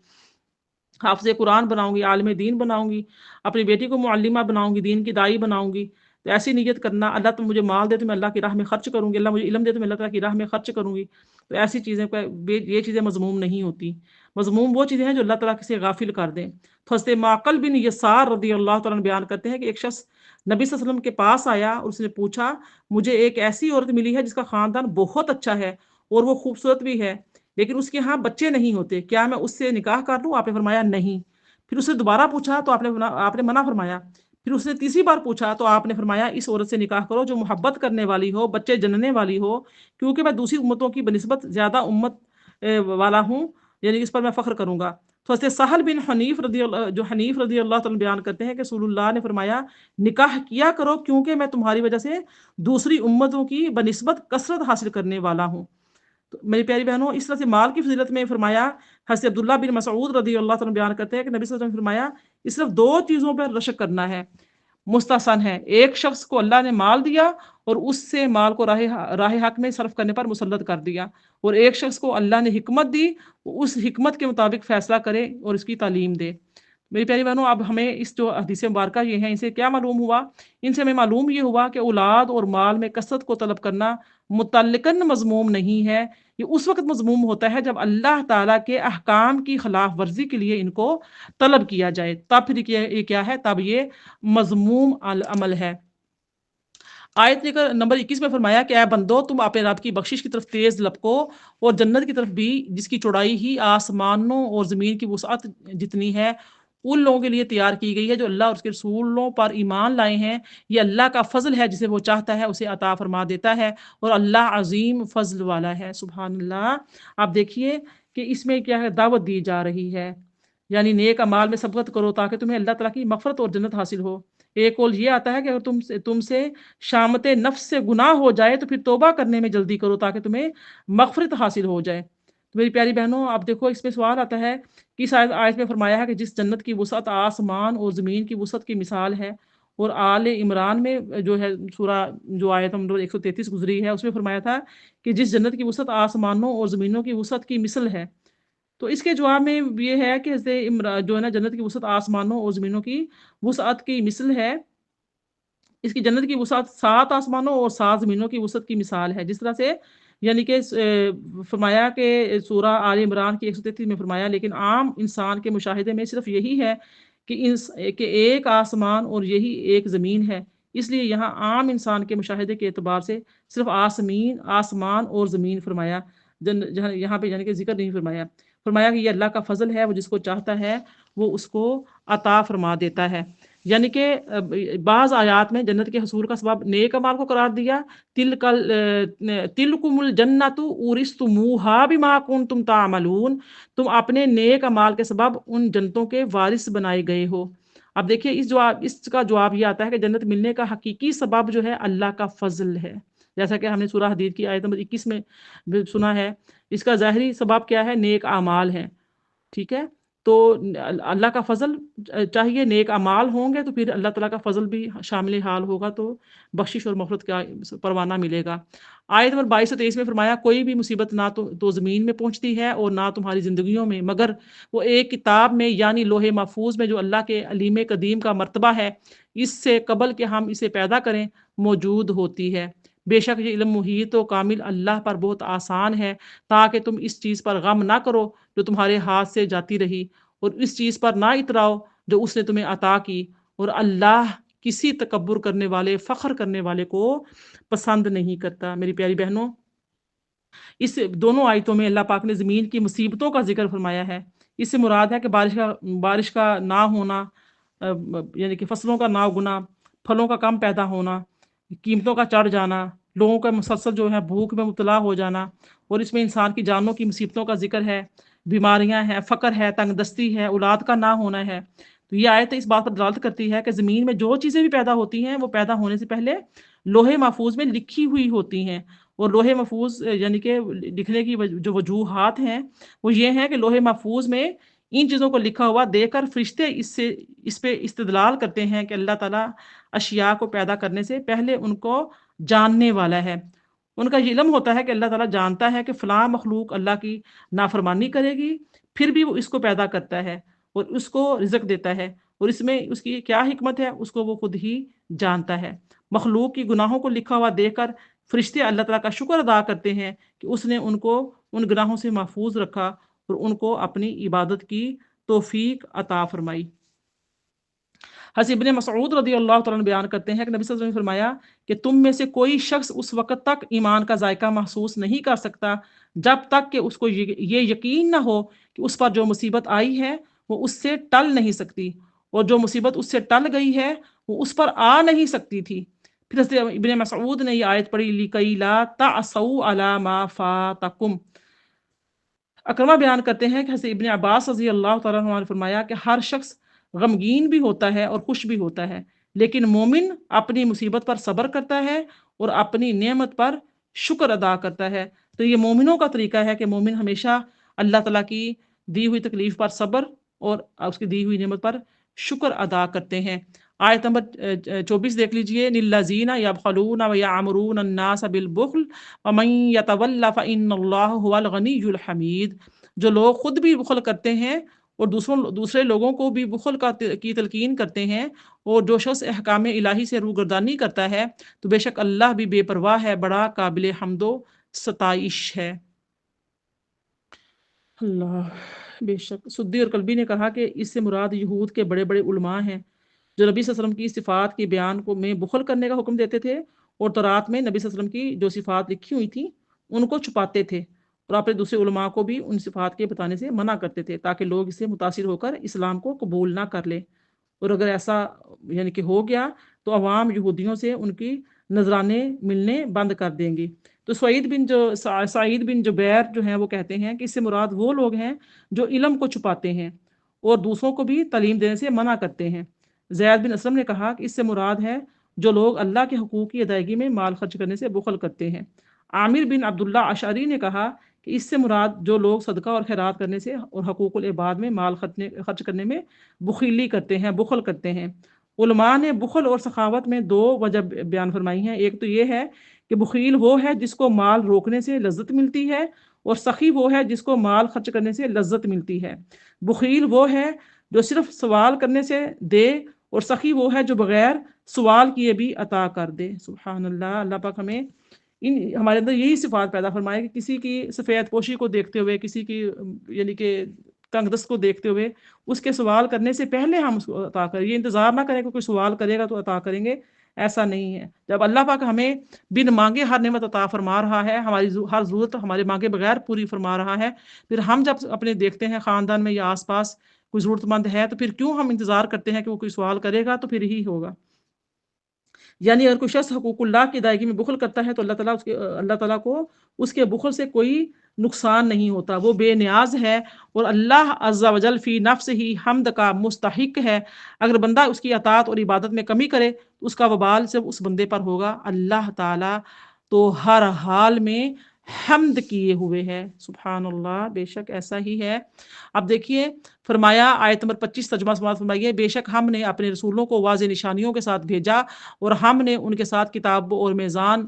حافظ قرآن بناؤں گی، عالم دین بناؤں گی، اپنی بیٹی کو معلمہ بناؤں گی، دین کی داعی بناؤں گی۔ تو ایسی نیت کرنا، اللہ تم مجھے مال دے تو میں اللہ کی راہ میں خرچ کروں گی، اللہ مجھے علم دے تو میں اللہ تعالیٰ کی راہ میں خرچ کروں گی۔ تو ایسی چیزیں یہ چیزیں مذموم نہیں ہوتی۔ مذموم وہ چیزیں ہیں جو اللہ تعالیٰ سے غافل کر دیں۔ تو حضرت معقل بن یسار رضی اللہ تعالیٰ عنہ بیان کرتے ہیں کہ ایک شخص نبی صلی اللہ علیہ وسلم کے پاس آیا اور اس نے پوچھا مجھے ایک ایسی عورت ملی ہے جس کا خاندان بہت اچھا ہے اور وہ خوبصورت بھی ہے، لیکن اس کے ہاں بچے نہیں ہوتے، کیا میں اس سے نکاح کر لوں؟ آپ نے فرمایا نہیں۔ پھر اس سے دوبارہ پوچھا تو آپ نے منع فرمایا۔ پھر اس نے تیسری بار پوچھا تو آپ نے فرمایا اس عورت سے نکاح کرو جو محبت کرنے والی ہو، بچے جننے والی ہو، کیونکہ میں دوسری امتوں کی بنسبت زیادہ امت والا ہوں، یعنی اس پر میں فخر کروں گا۔ تو حضرت سہل بن حنیف رضی اللہ جو حنیف رضی اللہ تعالیٰ بیان کرتے ہیں کہ رسول اللہ نے فرمایا نکاح کیا کرو کیونکہ میں تمہاری وجہ سے دوسری امتوں کی بنسبت کثرت حاصل کرنے والا ہوں۔ تو میری پیاری بہنوں، اس طرح سے مال کی فضیلت میں فرمایا حضرت عبداللہ بن مسعود رضی اللہ تعالیٰ بیان کرتے ہیں کہ نبی صلی اللہ علیہ وسلم نے فرمایا صرف دو چیزوں پر رشک کرنا ہے، مستحسن ہے، ایک شخص کو اللہ نے مال دیا اور اس سے مال کو راہ حق میں صرف کرنے پر مسلط کر دیا، اور ایک شخص کو اللہ نے حکمت دی، وہ اس حکمت کے مطابق فیصلہ کرے اور اس کی تعلیم دے۔ میری پیاری بہنوں، اب ہمیں اس جو حدیث مبارکہ یہ ہیں ان سے کیا معلوم ہوا؟ ان سے ہمیں معلوم یہ ہوا کہ اولاد اور مال میں کثرت کو طلب کرنا متعلقاً مذموم نہیں ہے، یہ اس وقت مذموم ہوتا ہے جب اللہ تعالیٰ کے احکام کی خلاف ورزی کے لیے ان کو طلب کیا جائے، تب پھر یہ کیا ہے؟ تب یہ مذموم عمل ہے۔ آیت نمبر 21 میں فرمایا کہ اے بندو تم اپنے رب کی بخشش کی طرف تیز لپکو اور جنت کی طرف بھی، جس کی چوڑائی ہی آسمانوں اور زمین کی وسعت جتنی ہے، ان لوگوں کے لیے تیار کی گئی ہے جو اللہ اور اس کے رسولوں پر ایمان لائے ہیں۔ یہ اللہ کا فضل ہے، جسے وہ چاہتا ہے اسے عطا فرما دیتا ہے، اور اللہ عظیم فضل والا ہے۔ سبحان اللہ۔ آپ دیکھیے کہ اس میں کیا ہے؟ دعوت دی جا رہی ہے، یعنی نیک اعمال میں سبقت کرو تاکہ تمہیں اللہ تعالیٰ کی مغفرت اور جنت حاصل ہو۔ ایک قول یہ آتا ہے کہ اگر تم سے شامت نفس سے گناہ ہو جائے تو پھر توبہ کرنے میں جلدی کرو تاکہ تمہیں مغفرت حاصل ہو جائے۔ تو میری پیاری بہنوں، آپ دیکھو اس میں سوال آتا ہے کہ اس آیت میں فرمایا ہے کہ جس جنت کی وسعت آسمان اور زمین کی وسعت کی مثال ہے، اور آل عمران میں جو ہے سورہ جو آیت نمبر 133 گزری ہے اس میں فرمایا تھا کہ جس جنت کی وسعت آسمانوں اور زمینوں کی وسعت کی مثل ہے۔ تو اس کے جواب میں یہ ہے کہ جو ہے نا جنت کی وسعت آسمانوں اور زمینوں کی وسعت کی مثل ہے، اس کی جنت کی وسعت 7 آسمانوں اور 7 زمینوں کی وسعت کی مثال ہے، جس طرح سے یعنی کہ فرمایا کہ سورہ آل عمران کی 133 میں فرمایا لیکن عام انسان کے مشاہدے میں صرف یہی ہے کہ ایک آسمان اور یہی ایک زمین ہے، اس لیے یہاں عام انسان کے مشاہدے کے اعتبار سے صرف آسمان اور زمین فرمایا، یہاں پہ یعنی کہ ذکر نہیں فرمایا۔ فرمایا کہ یہ اللہ کا فضل ہے، وہ جس کو چاہتا ہے وہ اس کو عطا فرما دیتا ہے۔ یعنی کہ بعض آیات میں جنت کے حصول کا سبب نیک اعمال کو قرار دیا، تلکم الجنۃ اورثتموها بما کنتم تعملون، تم اپنے نیک اعمال کے سبب ان جنتوں کے وارث بنائے گئے ہو۔ اب دیکھیے اس کا جواب یہ آتا ہے کہ جنت ملنے کا حقیقی سبب جو ہے اللہ کا فضل ہے، جیسا کہ ہم نے سورہ حدید کی آیت نمبر 21 میں سنا ہے۔ اس کا ظاہری سبب کیا ہے؟ نیک اعمال ہیں، ٹھیک ہے؟ تو اللہ کا فضل چاہیے، نیک اعمال ہوں گے تو پھر اللہ تعالیٰ کا فضل بھی شامل حال ہوگا، تو بخشش اور مغفرت کا پروانہ ملے گا۔ آیت نمبر 22 و 23 میں فرمایا کوئی بھی مصیبت نہ تو زمین میں پہنچتی ہے اور نہ تمہاری زندگیوں میں، مگر وہ ایک کتاب میں یعنی لوح محفوظ میں جو اللہ کے علیم قدیم کا مرتبہ ہے، اس سے قبل کہ ہم اسے پیدا کریں موجود ہوتی ہے۔ بے شک یہ علم محیط و کامل اللہ پر بہت آسان ہے، تاکہ تم اس چیز پر غم نہ کرو جو تمہارے ہاتھ سے جاتی رہی، اور اس چیز پر نہ اتراؤ جو اس نے تمہیں عطا کی، اور اللہ کسی تکبر کرنے والے، فخر کرنے والے کو پسند نہیں کرتا۔ میری پیاری بہنوں، اس دونوں آیتوں میں اللہ پاک نے زمین کی مصیبتوں کا ذکر فرمایا ہے۔ اس سے مراد ہے کہ بارش کا نہ ہونا، یعنی کہ فصلوں کا نہ اگنا، پھلوں کا کم پیدا ہونا، قیمتوں کا چڑھ جانا، لوگوں کا مسلسل جو ہے بھوک میں مبتلا ہو جانا، اور اس میں انسان کی جانوں کی مصیبتوں کا ذکر ہے، بیماریاں ہیں، فقر ہے، تنگ دستی ہے، اولاد کا نہ ہونا ہے۔ تو یہ آیت اس بات پر دلالت کرتی ہے کہ زمین میں جو چیزیں بھی پیدا ہوتی ہیں وہ پیدا ہونے سے پہلے لوح محفوظ میں لکھی ہوئی ہوتی ہیں، اور لوح محفوظ یعنی کہ لکھنے کی جو وجوہات ہیں وہ یہ ہیں کہ لوح محفوظ میں ان چیزوں کو لکھا ہوا دیکھ کر فرشتے اس پہ استدلال کرتے ہیں کہ اللہ تعالیٰ اشیاء کو پیدا کرنے سے پہلے ان کو جاننے والا ہے۔ ان کا یہ علم ہوتا ہے کہ اللہ تعالیٰ جانتا ہے کہ فلاں مخلوق اللہ کی نافرمانی کرے گی، پھر بھی وہ اس کو پیدا کرتا ہے اور اس کو رزق دیتا ہے، اور اس میں اس کی کیا حکمت ہے اس کو وہ خود ہی جانتا ہے۔ مخلوق کی گناہوں کو لکھا ہوا دیکھ کر فرشتے اللہ تعالیٰ کا شکر ادا کرتے ہیں کہ اس نے ان کو ان گناہوں سے محفوظ رکھا اور ان کو اپنی عبادت کی توفیق عطا فرمائی۔ حضرت ابن مسعود رضی اللہ تعالیٰ عنہ بیان کرتے ہیں کہ نبی صلی اللہ علیہ وسلم نے فرمایا کہ تم میں سے کوئی شخص اس وقت تک ایمان کا ذائقہ محسوس نہیں کر سکتا جب تک کہ اس کو یہ یقین نہ ہو کہ اس پر جو مصیبت آئی ہے وہ اس سے ٹل نہیں سکتی، اور جو مصیبت اس سے ٹل گئی ہے وہ اس پر آ نہیں سکتی تھی۔ پھر حضرت ابن مسعود نے یہ آیت پڑھی لِکَیْ لَا تَعْصَوْا عَلَىٰ مَا فَاتَکُم۔ اکرمہ بیان کرتے ہیں کہ حضرت ابن عباس رضی اللہ تعالیٰ عنہ نے فرمایا کہ ہر شخص غمگین بھی ہوتا ہے اور خوش بھی ہوتا ہے، لیکن مومن اپنی مصیبت پر صبر کرتا ہے اور اپنی نعمت پر شکر ادا کرتا ہے۔ تو یہ مومنوں کا طریقہ ہے کہ مومن ہمیشہ اللہ تعالیٰ کی دی ہوئی تکلیف پر صبر اور اس کی دی ہوئی نعمت پر شکر ادا کرتے ہیں۔ آیت نمبر 24 دیکھ لیجئے، لِلَّذِينَ يَبْخَلُونَ وَيَأْمُرُونَ النَّاسَ بِالْبُخْلِ وَمَن يَتَوَلَّ فَإِنَّ اللَّهَ هُوَ الْغَنِيُّ الْحَمِيدُ۔ جو لوگ خود بھی بخل کرتے ہیں اور دوسرے لوگوں کو بھی بخل کی تلقین کرتے ہیں، اور جو شخص احکام الہی سے روگردانی کرتا ہے تو بے شک اللہ بھی بے پرواہ ہے، بڑا قابل حمد و ستائش ہے۔ اللہ، بے شک سدی اور قلبی نے کہا کہ اس سے مراد یہود کے بڑے بڑے علماء ہیں جو نبی صلی اللہ علیہ وسلم کی صفات کے بیان کو میں بخل کرنے کا حکم دیتے تھے، اور تورات میں نبی صلی اللہ علیہ وسلم کی جو صفات لکھی ہوئی تھیں ان کو چھپاتے تھے، اور اپنے دوسرے علماء کو بھی ان صفات کے بتانے سے منع کرتے تھے تاکہ لوگ اس سے متاثر ہو کر اسلام کو قبول نہ کر لیں، اور اگر ایسا یعنی کہ ہو گیا تو عوام یہودیوں سے ان کی نذرانے ملنے بند کر دیں گی۔ تو سعید بن جبیر جو ہیں وہ کہتے ہیں کہ اس سے مراد وہ لوگ ہیں جو علم کو چھپاتے ہیں اور دوسروں کو بھی تعلیم دینے سے منع کرتے ہیں۔ زید بن اسلم نے کہا کہ اس سے مراد ہے جو لوگ اللہ کے حقوق کی ادائیگی میں مال خرچ کرنے سے بخل کرتے ہیں۔ عامر بن عبداللہ اشعری نے کہا کہ اس سے مراد جو لوگ صدقہ اور خیرات کرنے سے اور حقوق العباد میں مال خرچ کرنے میں بخیلی کرتے ہیں، بخل کرتے ہیں۔ علماء نے بخل اور سخاوت میں دو وجہ بیان فرمائی ہیں۔ ایک تو یہ ہے کہ بخیل وہ ہے جس کو مال روکنے سے لذت ملتی ہے، اور سخی وہ ہے جس کو مال خرچ کرنے سے لذت ملتی ہے۔ بخیل وہ ہے جو صرف سوال کرنے سے دے، اور سخی وہ ہے جو بغیر سوال کیے بھی عطا کر دے۔ سبحان اللہ، اللہ پاک ہمیں ہمارے اندر یہی صفات پیدا فرمائے کہ کسی کی سفید پوشی کو دیکھتے ہوئے، کسی کی یعنی کہ تنگ دست کو دیکھتے ہوئے اس کے سوال کرنے سے پہلے ہم اس کو عطا کریں، یہ انتظار نہ کریں کہ کوئی سوال کرے گا تو عطا کریں گے، ایسا نہیں ہے۔ جب اللہ پاک ہمیں بن مانگے ہر نعمت عطا فرما رہا ہے، ہماری ہر ضرورت ہمارے مانگے بغیر پوری فرما رہا ہے، پھر ہم جب اپنے دیکھتے ہیں خاندان میں یا آس پاس کوئی ضرورت مند ہے تو پھر کیوں ہم انتظار کرتے ہیں کہ وہ کوئی سوال کرے گا تو پھر ہی ہوگا۔ یعنی اگر کوئی شخص حقوق اللہ کی ادائیگی میں بخل کرتا ہے تو اللہ تعالیٰ کو اس کے بخل سے کوئی نقصان نہیں ہوتا، وہ بے نیاز ہے، اور اللہ عز و جل فی نفس ہی حمد کا مستحق ہے۔ اگر بندہ اس کی اطاعت اور عبادت میں کمی کرے تو اس کا وبال صرف اس بندے پر ہوگا۔ اللہ تعالیٰ تو ہر حال میں حمد کیے ہوئے ہے۔ سبحان اللہ، بے شک ایسا ہی ہے۔ اب دیکھیے فرمایا آیت نمبر 25 ترجمہ سماعت فرمائیے، بے شک ہم نے اپنے رسولوں کو واضح نشانیوں کے ساتھ بھیجا اور ہم نے ان کے ساتھ کتاب اور میزان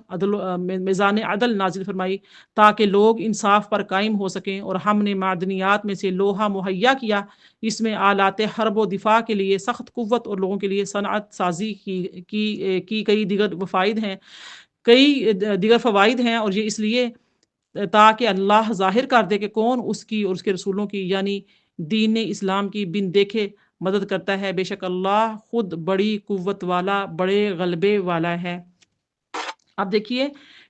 عدل نازل فرمائی تاکہ لوگ انصاف پر قائم ہو سکیں، اور ہم نے معدنیات میں سے لوہا مہیا کیا، اس میں آلات حرب و دفاع کے لیے سخت قوت اور لوگوں کے لیے صنعت سازی کی کئی دیگر فوائد ہیں، اور یہ اس لیے تاکہ اللہ ظاہر کر دے کہ کون اس کی اور اس کے رسولوں کی یعنی دین اسلام کی بن دیکھے مدد کرتا ہے، بے شک اللہ خود بڑی قوت والا، بڑے غلبے والا ہے۔ اب دیکھیے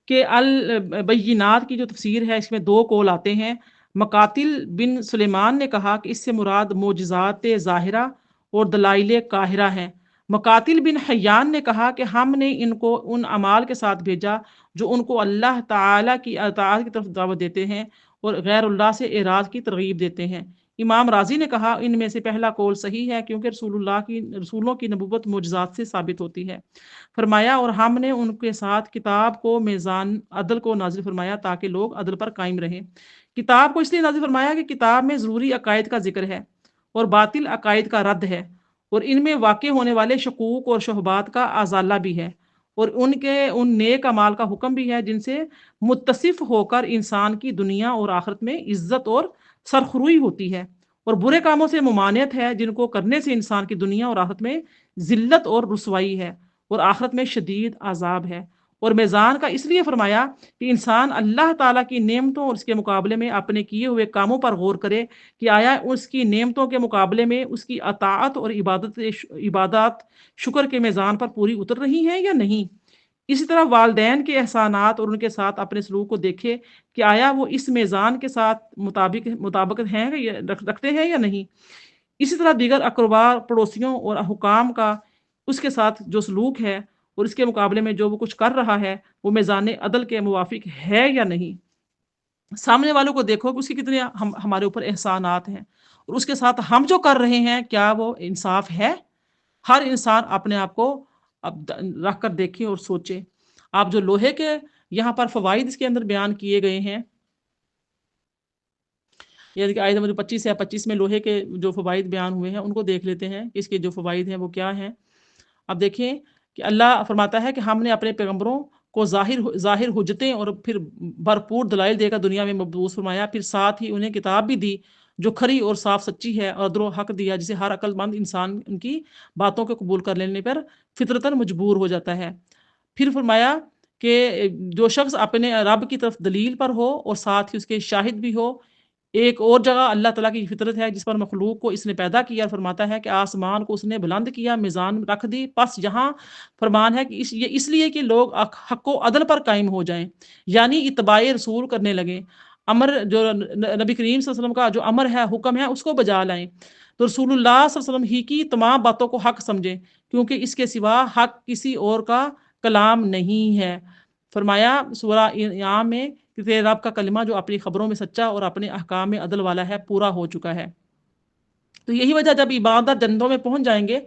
کہ البینات کی جو تفسیر ہے اس میں دو قول آتے ہیں۔ مقاتل بن سلیمان نے کہا کہ اس سے مراد معجزات ظاہرہ اور دلائل قاہرہ ہیں۔ مقاتل بن حیان نے کہا کہ ہم نے ان کو ان اعمال کے ساتھ بھیجا جو ان کو اللہ تعالیٰ کی اطاعت کی طرف دعوت دیتے ہیں اور غیر اللہ سے اعراض کی ترغیب دیتے ہیں۔ امام راضی نے کہا ان میں سے پہلا قول صحیح ہے کیونکہ رسولوں کی نبوت معجزات سے ثابت ہوتی ہے۔ فرمایا اور ہم نے ان کے ساتھ کتاب کو میزان عدل کو نازل فرمایا تاکہ لوگ عدل پر قائم رہیں۔ کتاب کو اس لیے نازل فرمایا کہ کتاب میں ضروری عقائد کا ذکر ہے اور باطل عقائد کا رد ہے، اور ان میں واقع ہونے والے شکوک اور شبہات کا ازالہ بھی ہے، اور ان نیک اعمال کا حکم بھی ہے جن سے متصف ہو کر انسان کی دنیا اور آخرت میں عزت اور سرخروئی ہوتی ہے، اور برے کاموں سے ممانعت ہے جن کو کرنے سے انسان کی دنیا اور آخرت میں ذلت اور رسوائی ہے اور آخرت میں شدید عذاب ہے۔ اور میزان کا اس لیے فرمایا کہ انسان اللہ تعالیٰ کی نعمتوں اور اس کے مقابلے میں اپنے کیے ہوئے کاموں پر غور کرے کہ آیا اس کی نعمتوں کے مقابلے میں اس کی اطاعت اور عبادات شکر کے میزان پر پوری اتر رہی ہیں یا نہیں۔ اسی طرح والدین کے احسانات اور ان کے ساتھ اپنے سلوک کو دیکھے کہ آیا وہ اس میزان کے ساتھ مطابقت رکھتے ہیں یا نہیں۔ اسی طرح دیگر اقربا، پڑوسیوں اور حکام کا اس کے ساتھ جو سلوک ہے اور اس کے مقابلے میں جو وہ کچھ کر رہا ہے وہ میزان عدل کے موافق ہے یا نہیں۔ سامنے والوں کو دیکھو کہ اس کی کتنے ہمارے اوپر احسانات ہیں، اور اس کے ساتھ ہم جو کر رہے ہیں کیا وہ انصاف ہے؟ ہر انسان اپنے آپ کو اب رکھ کر دیکھے اور سوچے۔ آپ جو لوہے کے یہاں پر فوائد اس کے اندر بیان کیے گئے ہیں، یعنی کہ آیت نمبر 25 ہے، 25 میں لوہے کے جو فوائد بیان ہوئے ہیں ان کو دیکھ لیتے ہیں کہ اس کے جو فوائد ہیں وہ کیا ہیں۔ اب دیکھیں کہ اللہ فرماتا ہے کہ ہم نے اپنے پیغمبروں کو ظاہر حجتیں اور پھر بھرپور دلائل دے کر دنیا میں مبعوث فرمایا، پھر ساتھ ہی انہیں کتاب بھی دی جو کھری اور صاف سچی ہے، اور عدل و حق دیا جسے ہر عقل مند انسان ان کی باتوں کو قبول کر لینے پر فطرتاً مجبور ہو جاتا ہے۔ پھر فرمایا کہ جو شخص اپنے رب کی طرف دلیل پر ہو اور ساتھ ہی اس کے شاہد بھی ہو۔ ایک اور جگہ اللہ تعالیٰ کی فطرت ہے جس پر مخلوق کو اس نے پیدا کیا، اور فرماتا ہے کہ آسمان کو اس نے بلند کیا، میزان رکھ دی، پس یہاں فرمان ہے کہ یہ اس لیے کہ لوگ حق و عدل پر قائم ہو جائیں، یعنی اتباع رسول کرنے لگیں، امر جو نبی کریم صلی اللہ علیہ وسلم کا جو امر ہے، حکم ہے، اس کو بجا لائیں، تو رسول اللہ صلی اللہ علیہ وسلم ہی کی تمام باتوں کو حق سمجھیں، کیونکہ اس کے سوا حق کسی اور کا کلام نہیں ہے۔ فرمایا سورہ انعام میں کہ تیرے رب کا کلمہ جو اپنی خبروں میں سچا اور اپنے احکام میں عدل والا ہے، پورا ہو چکا ہے۔ تو یہی وجہ جب ایماندار جنتوں میں پہنچ جائیں گے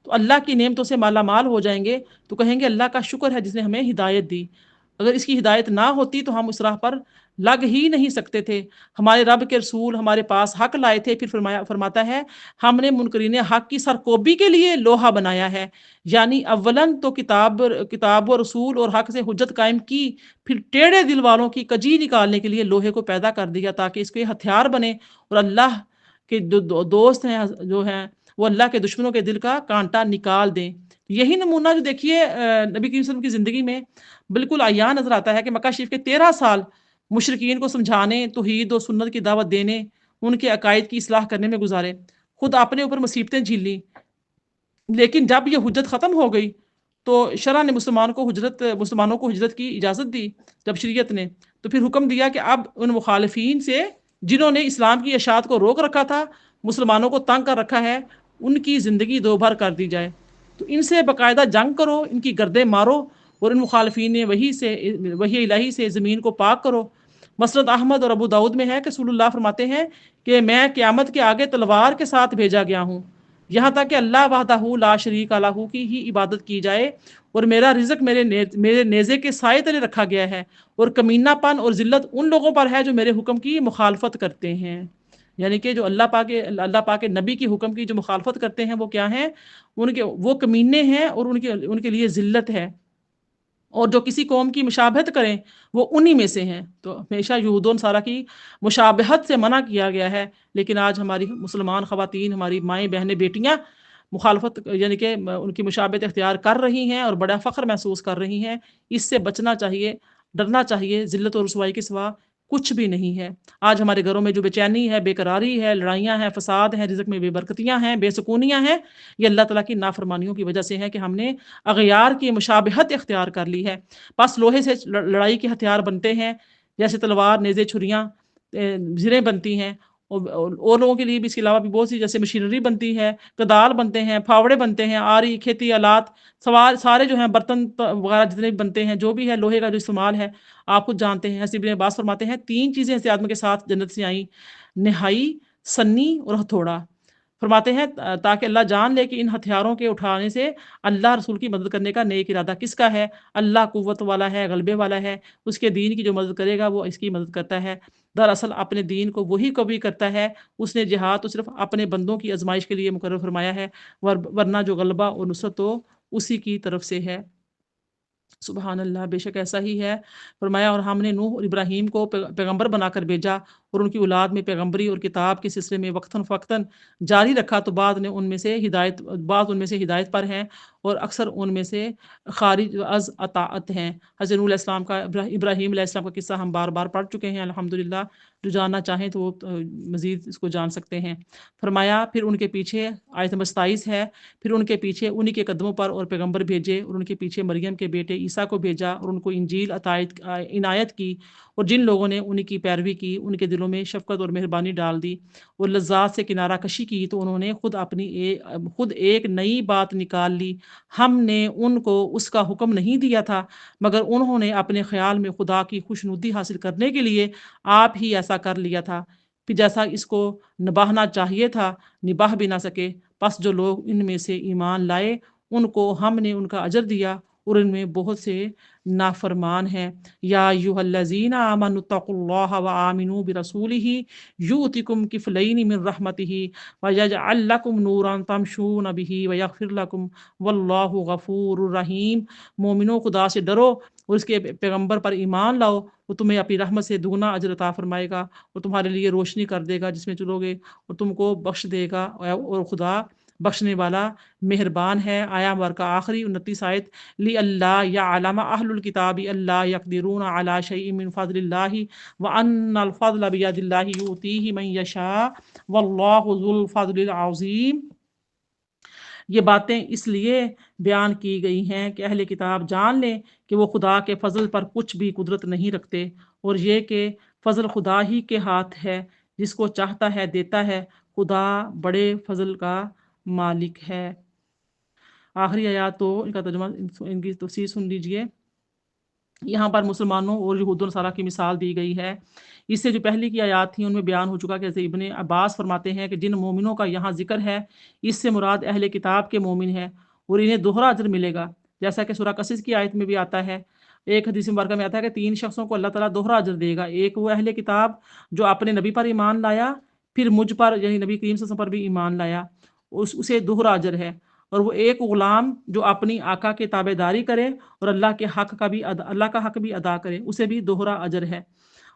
تو اللہ کی نعمتوں سے مالا مال ہو جائیں گے تو کہیں گے اللہ کا شکر ہے جس نے ہمیں ہدایت دی، اگر اس کی ہدایت نہ ہوتی تو ہم اس راہ پر لگ ہی نہیں سکتے تھے۔ ہمارے رب کے رسول ہمارے پاس حق لائے تھے، پھر فرماتا ہے ہم نے منکرین حق کی سرکوبی کے لیے لوہا بنایا ہے، یعنی اولاً تو کتاب و رسول اور حق سے حجت قائم کی، پھر ٹیڑے دل والوں کی کجی نکالنے کے لیے لوہے کو پیدا کر دیا تاکہ اس کے ہتھیار بنے، اور اللہ کے جو دوست ہیں جو ہیں وہ اللہ کے دشمنوں کے دل کا کانٹا نکال دیں۔ یہی نمونہ جو دیکھیے نبی کریم صلی اللہ علیہ وسلم کی زندگی میں بالکل عیاں نظر آتا ہے کہ مکہ شریف کے 13 سال مشرکین کو سمجھانے، توحید و سنت کی دعوت دینے، ان کے عقائد کی اصلاح کرنے میں گزارے، خود اپنے اوپر مصیبتیں جھیل لی، لیکن جب یہ حجت ختم ہو گئی تو شرع نے مسلمانوں کو ہجرت کی اجازت دی جب شریعت نے، تو پھر حکم دیا کہ اب ان مخالفین سے جنہوں نے اسلام کی اشاعت کو روک رکھا تھا، مسلمانوں کو تنگ کر رکھا ہے، ان کی زندگی دوبھر کر دی جائے، تو ان سے باقاعدہ جنگ کرو، ان کی گردیں مارو، اور ان مخالفین نے وحی الہی سے زمین کو پاک کرو۔ مسند احمد اور ابو داؤد میں ہے کہ رسول اللہ فرماتے ہیں کہ میں قیامت کے آگے تلوار کے ساتھ بھیجا گیا ہوں، یہاں تک کہ اللہ وحدہ لا شریک لہ کی ہی عبادت کی جائے، اور میرا رزق میرے نیزے کے سائے تلے رکھا گیا ہے، اور کمینہ پن اور ذلت ان لوگوں پر ہے جو میرے حکم کی مخالفت کرتے ہیں۔ یعنی کہ جو اللہ پاک کے نبی کی حکم کی جو مخالفت کرتے ہیں وہ کیا ہیں؟ وہ کمینے ہیں، اور ان کے لیے ذلت ہے، اور جو کسی قوم کی مشابہت کریں وہ انہی میں سے ہیں۔ تو ہمیشہ یہود و نصارہ کی مشابہت سے منع کیا گیا ہے، لیکن آج ہماری مسلمان خواتین، ہماری مائیں بہنیں بیٹیاں مخالفت یعنی کہ ان کی مشابہت اختیار کر رہی ہیں اور بڑا فخر محسوس کر رہی ہیں۔ اس سے بچنا چاہیے، ڈرنا چاہیے، ذلت و رسوائی کے سوا کچھ بھی نہیں ہے۔ آج ہمارے گھروں میں جو بے چینی ہے، بے قراری ہے، لڑائیاں ہیں، فساد ہیں، رزق میں بے برکتیاں ہیں، بے سکونیاں ہیں، یہ اللہ تعالیٰ کی نافرمانیوں کی وجہ سے ہے کہ ہم نے اغیار کی مشابہت اختیار کر لی ہے۔ بس لوہے سے لڑائی کے ہتھیار بنتے ہیں، جیسے تلوار، نیزے، چھریاں، زریں بنتی ہیں، اور لوگوں کے لیے بھی اس کے علاوہ بھی بہت سی جیسے مشینری بنتی ہے، کدال بنتے ہیں، پھاوڑے بنتے ہیں، آری، کھیتی آلات، سارے جو ہیں برتن وغیرہ جتنے بھی بنتے ہیں، جو بھی ہے لوہے کا جو استعمال ہے آپ خود جانتے ہیں۔ حضرت ابن عباس فرماتے ہیں 3 چیزیں ایسے آدمی کے ساتھ جنت سے آئیں، نہائی، سنی اور ہتھوڑا۔ فرماتے ہیں تاکہ اللہ جان لے کہ ان ہتھیاروں کے اٹھانے سے اللہ رسول کی مدد کرنے کا نیک ارادہ کس کا ہے۔ اللہ قوت والا ہے، غلبے والا ہے، اس کے دین کی جو مدد کرے گا وہ اس کی مدد کرتا ہے۔ دراصل اپنے دین کو وہی قوی کرتا ہے، اس نے جہاد تو صرف اپنے بندوں کی آزمائش کے لیے مقرر فرمایا ہے، ورنہ جو غلبہ اور نصرت تو اسی کی طرف سے ہے۔ سبحان اللہ، بے شک ایسا ہی ہے۔ فرمایا اور ہم نے نوح اور ابراہیم کو پیغمبر بنا کر بھیجا، اور ان کی اولاد میں پیغمبری اور کتاب کے سلسلے میں وقتاً فوقتاً جاری رکھا، تو بعض ان میں سے ہدایت پر ہیں اور اکثر ان میں سے خارج از اطاعت ہیں۔ حضرت نوح علیہ السلام کا، ابراہیم علیہ السلام کا قصہ ہم بار بار پڑھ چکے ہیں الحمدللہ، جو جاننا چاہیں تو وہ مزید اس کو جان سکتے ہیں۔ فرمایا پھر ان کے پیچھے، آیت نمبر 27 ہے، پھر ان کے پیچھے انہی کے قدموں پر اور پیغمبر بھیجے، اور ان کے پیچھے مریم کے بیٹے عیسیٰ کو بھیجا، اور ان کو انجیل عنایت کی، اور جن لوگوں نے ان کی پیروی کی ان کے دلوں میں شفقت اور مہربانی ڈال دی اور لذات سے کنارہ کشی کی تو انہوں نے خود ایک نئی بات نکال لی۔ ہم نے ان کو اس کا حکم نہیں دیا تھا مگر انہوں نے اپنے خیال میں خدا کی خوشنودی حاصل کرنے کے لیے آپ ہی ایسا کر لیا تھا، پھر جیسا اس کو نبھانا چاہیے تھا نباہ بھی نہ سکے۔ پس جو لوگ ان میں سے ایمان لائے ان کو ہم نے ان کا اجر دیا اور ان میں بہت سے نافرمان ہیں۔ یا ایھا الذین آمنوا اتقوا اللہ وآمنوا برسولہ یؤتکم کفلین من رحمتہ ویجعل لکم نورا تمشون بہ ویغفر لکم واللہ غفور رحیم۔ مومنوں خدا سے ڈرو اور اس کے پیغمبر پر ایمان لاؤ، وہ تمہیں اپنی رحمت سے دگنا اجر عطا فرمائے گا اور تمہارے لیے روشنی کر دے گا جس میں چلو گے اور تم کو بخش دے گا، اور خدا بخشنے والا مہربان ہے۔ آیا مبارکہ آخری 29 آیت لِأَلَّا يَعْلَمَ أَهْلُ الْكِتَابِ أَلَّا يَقْدِرُونَ عَلَى شَيْءٍ مِّن فَضْلِ اللَّهِ وَأَنَّ الْفَضْلَ بِيَدِ اللَّهِ يُؤْتِيهِ مَن يَشَاءُ وَاللَّهُ ذُو الْفَضْلِ الْعَظِيمِ۔ یہ باتیں اس لیے بیان کی گئی ہیں کہ اہل کتاب جان لیں کہ وہ خدا کے فضل پر کچھ بھی قدرت نہیں رکھتے، اور یہ کہ فضل خدا ہی کے ہاتھ ہے، جس کو چاہتا ہے دیتا ہے، خدا بڑے فضل کا مالک ہے۔ آخری آیات تو ان کا ترجمہ ان کی تفسیر سن لیجئے۔ یہاں پر مسلمانوں اور یہود و نصارہ کی مثال دی گئی ہے۔ اس سے جو پہلی کی آیات تھیں ان میں بیان ہو چکا کہ حضرت ابن عباس فرماتے ہیں کہ جن مومنوں کا یہاں ذکر ہے اس سے مراد اہل کتاب کے مومن ہیں اور انہیں دوہرا اجر ملے گا، جیسا کہ سورہ قصص کی آیت میں بھی آتا ہے۔ ایک حدیث مبارکہ میں آتا ہے کہ 3 شخصوں کو اللہ تعالیٰ دوہرا اجر دے گا۔ ایک وہ اہل کتاب جو اپنے نبی پر ایمان لایا، پھر مجھ پر یعنی نبی کریم صلی اللہ علیہ وسلم پر بھی ایمان لایا، اسے دوہرا اجر ہے۔ اور وہ ایک غلام جو اپنی آقا کے تابع داری کرے اور اللہ کا حق بھی ادا کرے، اسے بھی دوہرا اجر ہے۔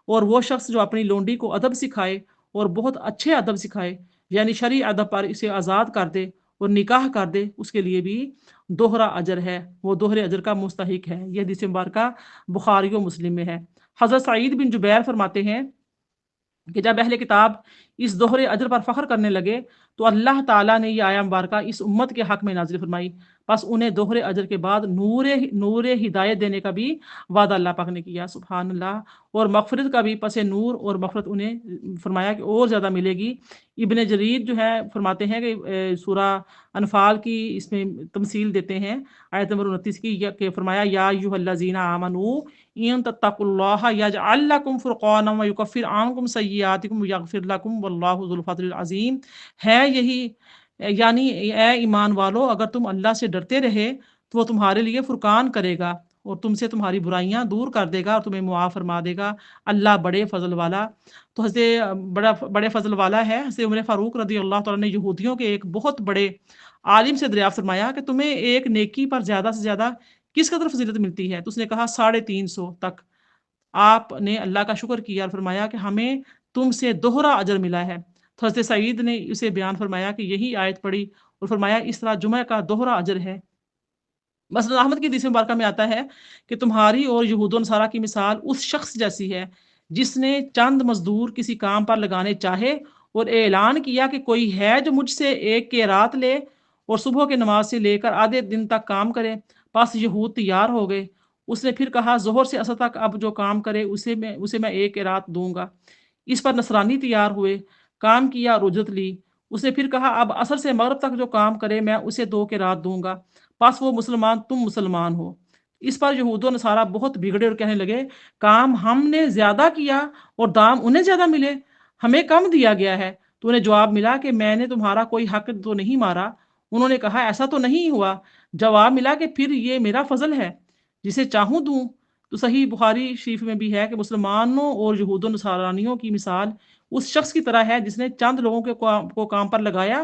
اور وہ شخص جو اپنی لونڈی کو ادب سکھائے اور بہت اچھے ادب سکھائے، یعنی شرعی ادب پر اسے آزاد کر دے اور نکاح کر دے، اس کے لیے بھی دوہرا اجر ہے، وہ دوہرے اجر کا مستحق ہے۔ یہ حدیث مبارکہ بخاری و مسلم میں ہے۔ حضرت سعید بن جبیر فرماتے ہیں کہ جب اہل کتاب اس دوہرے اجر پر فخر کرنے لگے تو اللہ تعالیٰ نے یہ آیہ مبارکہ اس امت کے حق میں نازل فرمائی، پس انہیں دوہرے اجر کے بعد نور ہدایت دینے کا بھی وعدہ اللہ پاک نے کیا، سبحان اللہ، اور مغفرت کا بھی، پس نور اور مغفرت انہیں فرمایا کہ اور زیادہ ملے گی۔ ابن جریر جو ہے فرماتے ہیں کہ سورہ انفال کی اس میں تمثیل دیتے ہیں آیت نمبر 29 کی، کہ فرمایا یا ایھا الذین آمنوا ان تتقوا اللہ یجعل لکم فرقانا ویکفر عنکم سیئاتکم ویغفر لکم واللہ ذو الفضل العظیم۔ ہے یہی یعنی اے ایمان والو، اگر تم اللہ سے ڈرتے رہے تو وہ تمہارے لیے فرقان کرے گا اور تم سے تمہاری برائیاں دور کر دے گا اور تمہیں معاف فرما دے گا، اللہ بڑے فضل والا۔ تو حضرت بڑے فضل والا ہے۔ حضرت عمر فاروق رضی اللہ تعالیٰ نے یہودیوں کے ایک بہت بڑے عالم سے دریافت فرمایا کہ تمہیں ایک نیکی پر زیادہ سے زیادہ کس قدر فضیلت ملتی ہے؟ تو اس نے کہا 350 تک۔ آپ نے اللہ کا شکر کیا اور فرمایا کہ ہمیں تم سے دوہرا اجر ملا ہے۔ تو حضرت سعید نے اسے بیان فرمایا کہ یہی آیت پڑھی اور فرمایا اس طرح جمعہ کا دوہرا اجر ہے۔ مسند احمد کی حدیث مبارکہ میں آتا ہے کہ تمہاری اور یہود و نصارہ کی مثال اس شخص جیسی ہے جس نے چند مزدور کسی کام پر لگانے چاہے اور اعلان کیا کہ کوئی ہے جو مجھ سے ایک کی رات لے اور صبح کی نماز سے لے کر آدھے دن تک کام کرے، پس یہود تیار ہو گئے۔ اس نے پھر کہا ظہر سے عصر تک اب جو کام کرے اسے میں ایک رات دوں گا۔ اس پر نصرانی تیار ہوئے، کام کیا اور اجرت لی۔ اس نے پھر کہا اب عصر سے مغرب تک جو کام کرے میں اسے 2 رات دوں گا، پس وہ مسلمان تم مسلمان ہو۔ اس پر یہود و نصارہ بہت بگڑے اور کہنے لگے کام ہم نے زیادہ کیا اور دام انہیں زیادہ ملے، ہمیں کم دیا گیا ہے۔ تو انہیں جواب ملا کہ میں نے تمہارا کوئی حق تو نہیں مارا۔ انہوں نے کہا ایسا تو نہیں ہوا۔ جواب ملا کہ پھر یہ میرا فضل ہے، جسے چاہوں دوں۔ تو صحیح بخاری شریف میں بھی ہے کہ مسلمانوں اور یہود و نصرانیوں کی مثال اس شخص کی طرح ہے جس نے چند لوگوں کو کام پر لگایا،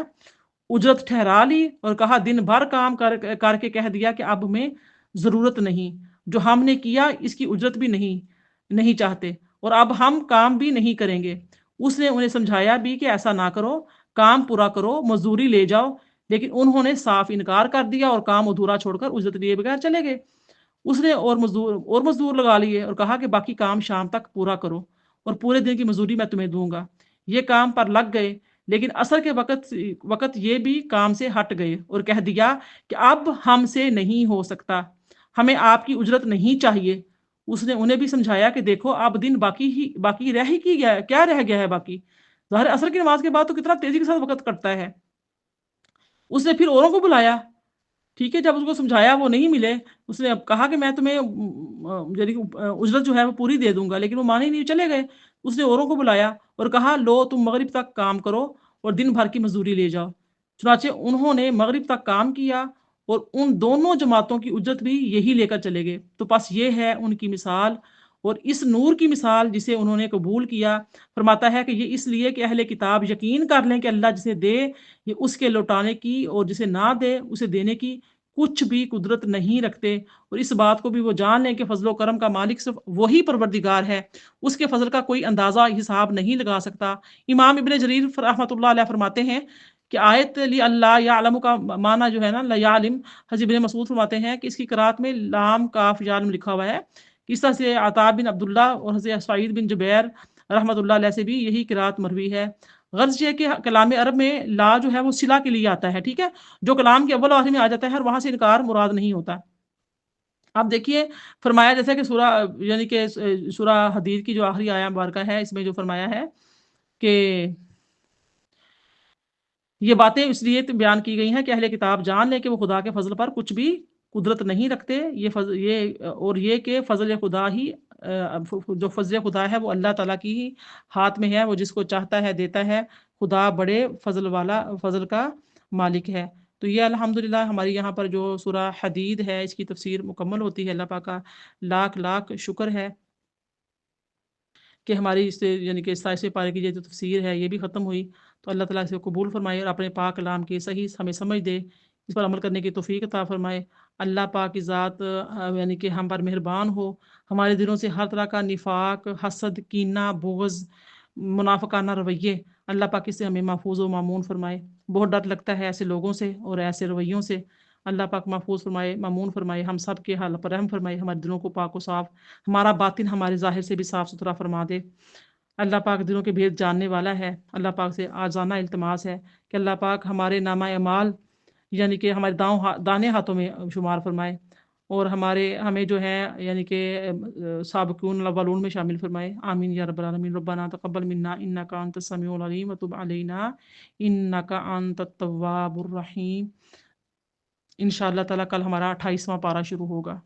اجرت ٹھہرا لی اور کہا دن بھر کام کر کے کہہ دیا کہ اب ہمیں ضرورت نہیں، جو ہم نے کیا اس کی اجرت بھی نہیں چاہتے اور اب ہم کام بھی نہیں کریں گے۔ اس نے انہیں سمجھایا بھی کہ ایسا نہ کرو، کام پورا کرو، مزدوری لے جاؤ، لیکن انہوں نے صاف انکار کر دیا اور کام ادھورا چھوڑ کر اجرت لیے بغیر چلے گئے۔ اس نے اور مزدور لگا لیے اور کہا کہ باقی کام شام تک پورا کرو اور پورے دن کی مزدوری میں تمہیں دوں گا۔ یہ کام پر لگ گئے، لیکن عصر کے وقت یہ بھی کام سے ہٹ گئے اور کہہ دیا کہ اب ہم سے نہیں ہو سکتا، ہمیں آپ کی اجرت نہیں چاہیے۔ اس نے انہیں بھی سمجھایا کہ دیکھو اب دن باقی رہ ہی کی گیا ہے، کیا رہ گیا ہے باقی؟ ظاہر ہے عصر کی نماز کے بعد تو کتنا تیزی کے ساتھ وقت کٹتا ہے۔ اس نے پھر اوروں کو بلایا، ٹھیک ہے، جب اس کو سمجھایا وہ نہیں ملے، اس نے اب کہا کہ میں تمہیں یعنی اجرت جو ہے وہ پوری دے دوں گا، لیکن وہ مانے نہیں، چلے گئے۔ اس نے اوروں کو بلایا اور کہا لو تم مغرب تک کام کرو اور دن بھر کی مزدوری لے جاؤ۔ چنانچہ انہوں نے مغرب تک کام کیا اور ان دونوں جماعتوں کی اجرت بھی یہی لے کر چلے گئے۔ تو بس یہ ہے ان کی مثال اور اس نور کی مثال جسے انہوں نے قبول کیا۔ فرماتا ہے کہ یہ اس لیے کہ اہل کتاب یقین کر لیں کہ اللہ جسے دے یہ اس کے لوٹانے کی اور جسے نہ دے اسے دینے کی کچھ بھی قدرت نہیں رکھتے، اور اس بات کو بھی وہ جان لیں کہ فضل و کرم کا مالک صرف وہی پروردگار ہے، اس کے فضل کا کوئی اندازہ حساب نہیں لگا سکتا۔ امام ابن جریر رحمۃ اللہ علیہ فرماتے ہیں کہ آیت لی اللہ یعلم کا معنی جو ہے نا لا یعلم، حضرت ابن مسعود فرماتے ہیں کہ اس کی قرات میں لام کاف یعلم لکھا ہوا ہے۔ اس طرح سے عطا بن عبداللہ اور حضرت سعید بن جبیر رحمۃ اللہ علیہ سے بھی یہی قرات مروی ہے۔ غرض یہ کہ کلام عرب میں لا جو ہے وہ صلہ کے لیے آتا ہے، ٹھیک ہے، جو کلام کے اول و آخر میں آ جاتا ہے اور وہاں سے انکار مراد نہیں ہوتا۔ آپ دیکھیے فرمایا جیسا کہ سورہ یعنی کہ سورہ حدید کی جو آخری آیہ مبارکہ ہے اس میں جو فرمایا ہے کہ یہ باتیں اس لیے بیان کی گئی ہیں کہ اہل کتاب جان لیں کہ وہ خدا کے فضل پر کچھ بھی قدرت نہیں رکھتے، یہ کہ فضل خدا ہی جو فضل خدا ہے وہ اللہ تعالیٰ کی ہی ہاتھ میں ہے، وہ جس کو چاہتا ہے دیتا ہے، خدا بڑے فضل کا مالک ہے۔ تو یہ الحمدللہ ہماری یہاں پر جو سورہ حدید ہے اس کی تفسیر مکمل ہوتی ہے۔ اللہ پاک کا لاکھ لاکھ شکر ہے کہ ہماری اس سے یعنی کہ 27 پارے کی جو تفسیر ہے یہ بھی ختم ہوئی۔ تو اللہ تعالیٰ اسے قبول فرمائے اور اپنے پاک کلام کی صحیح ہمیں سمجھ دے، اس پر عمل کرنے کی توفیق عطا فرمائے۔ اللہ پاک کی ذات یعنی کہ ہم پر مہربان ہو، ہمارے دلوں سے ہر طرح کا نفاق، حسد، کینہ، بغض، منافقانہ رویے اللہ پاک اس سے ہمیں محفوظ و معمون فرمائے۔ بہت ڈر لگتا ہے ایسے لوگوں سے اور ایسے رویوں سے۔ اللہ پاک محفوظ فرمائے، معمون فرمائے، ہم سب کے حال پر رحم فرمائے، ہمارے دلوں کو پاک و صاف، ہمارا باطن ہمارے ظاہر سے بھی صاف ستھرا فرما دے۔ اللہ پاک دلوں کے بھید جاننے والا ہے۔ اللہ پاک سے آجانہ التماس ہے کہ اللہ پاک ہمارے نامہ اعمال یعنی کہ ہمارے دانے ہاتھوں میں شمار فرمائے اور ہمیں جو ہے یعنی کہ سابقون الاولون میں شامل فرمائے۔ آمین یا رب العالمین۔ ربنا تقبل منا انک انت السمیع العلیم وتب علینا انک انت التواب الرحیم۔ انشاءاللہ تعالیٰ کل ہمارا 28واں پارہ شروع ہوگا۔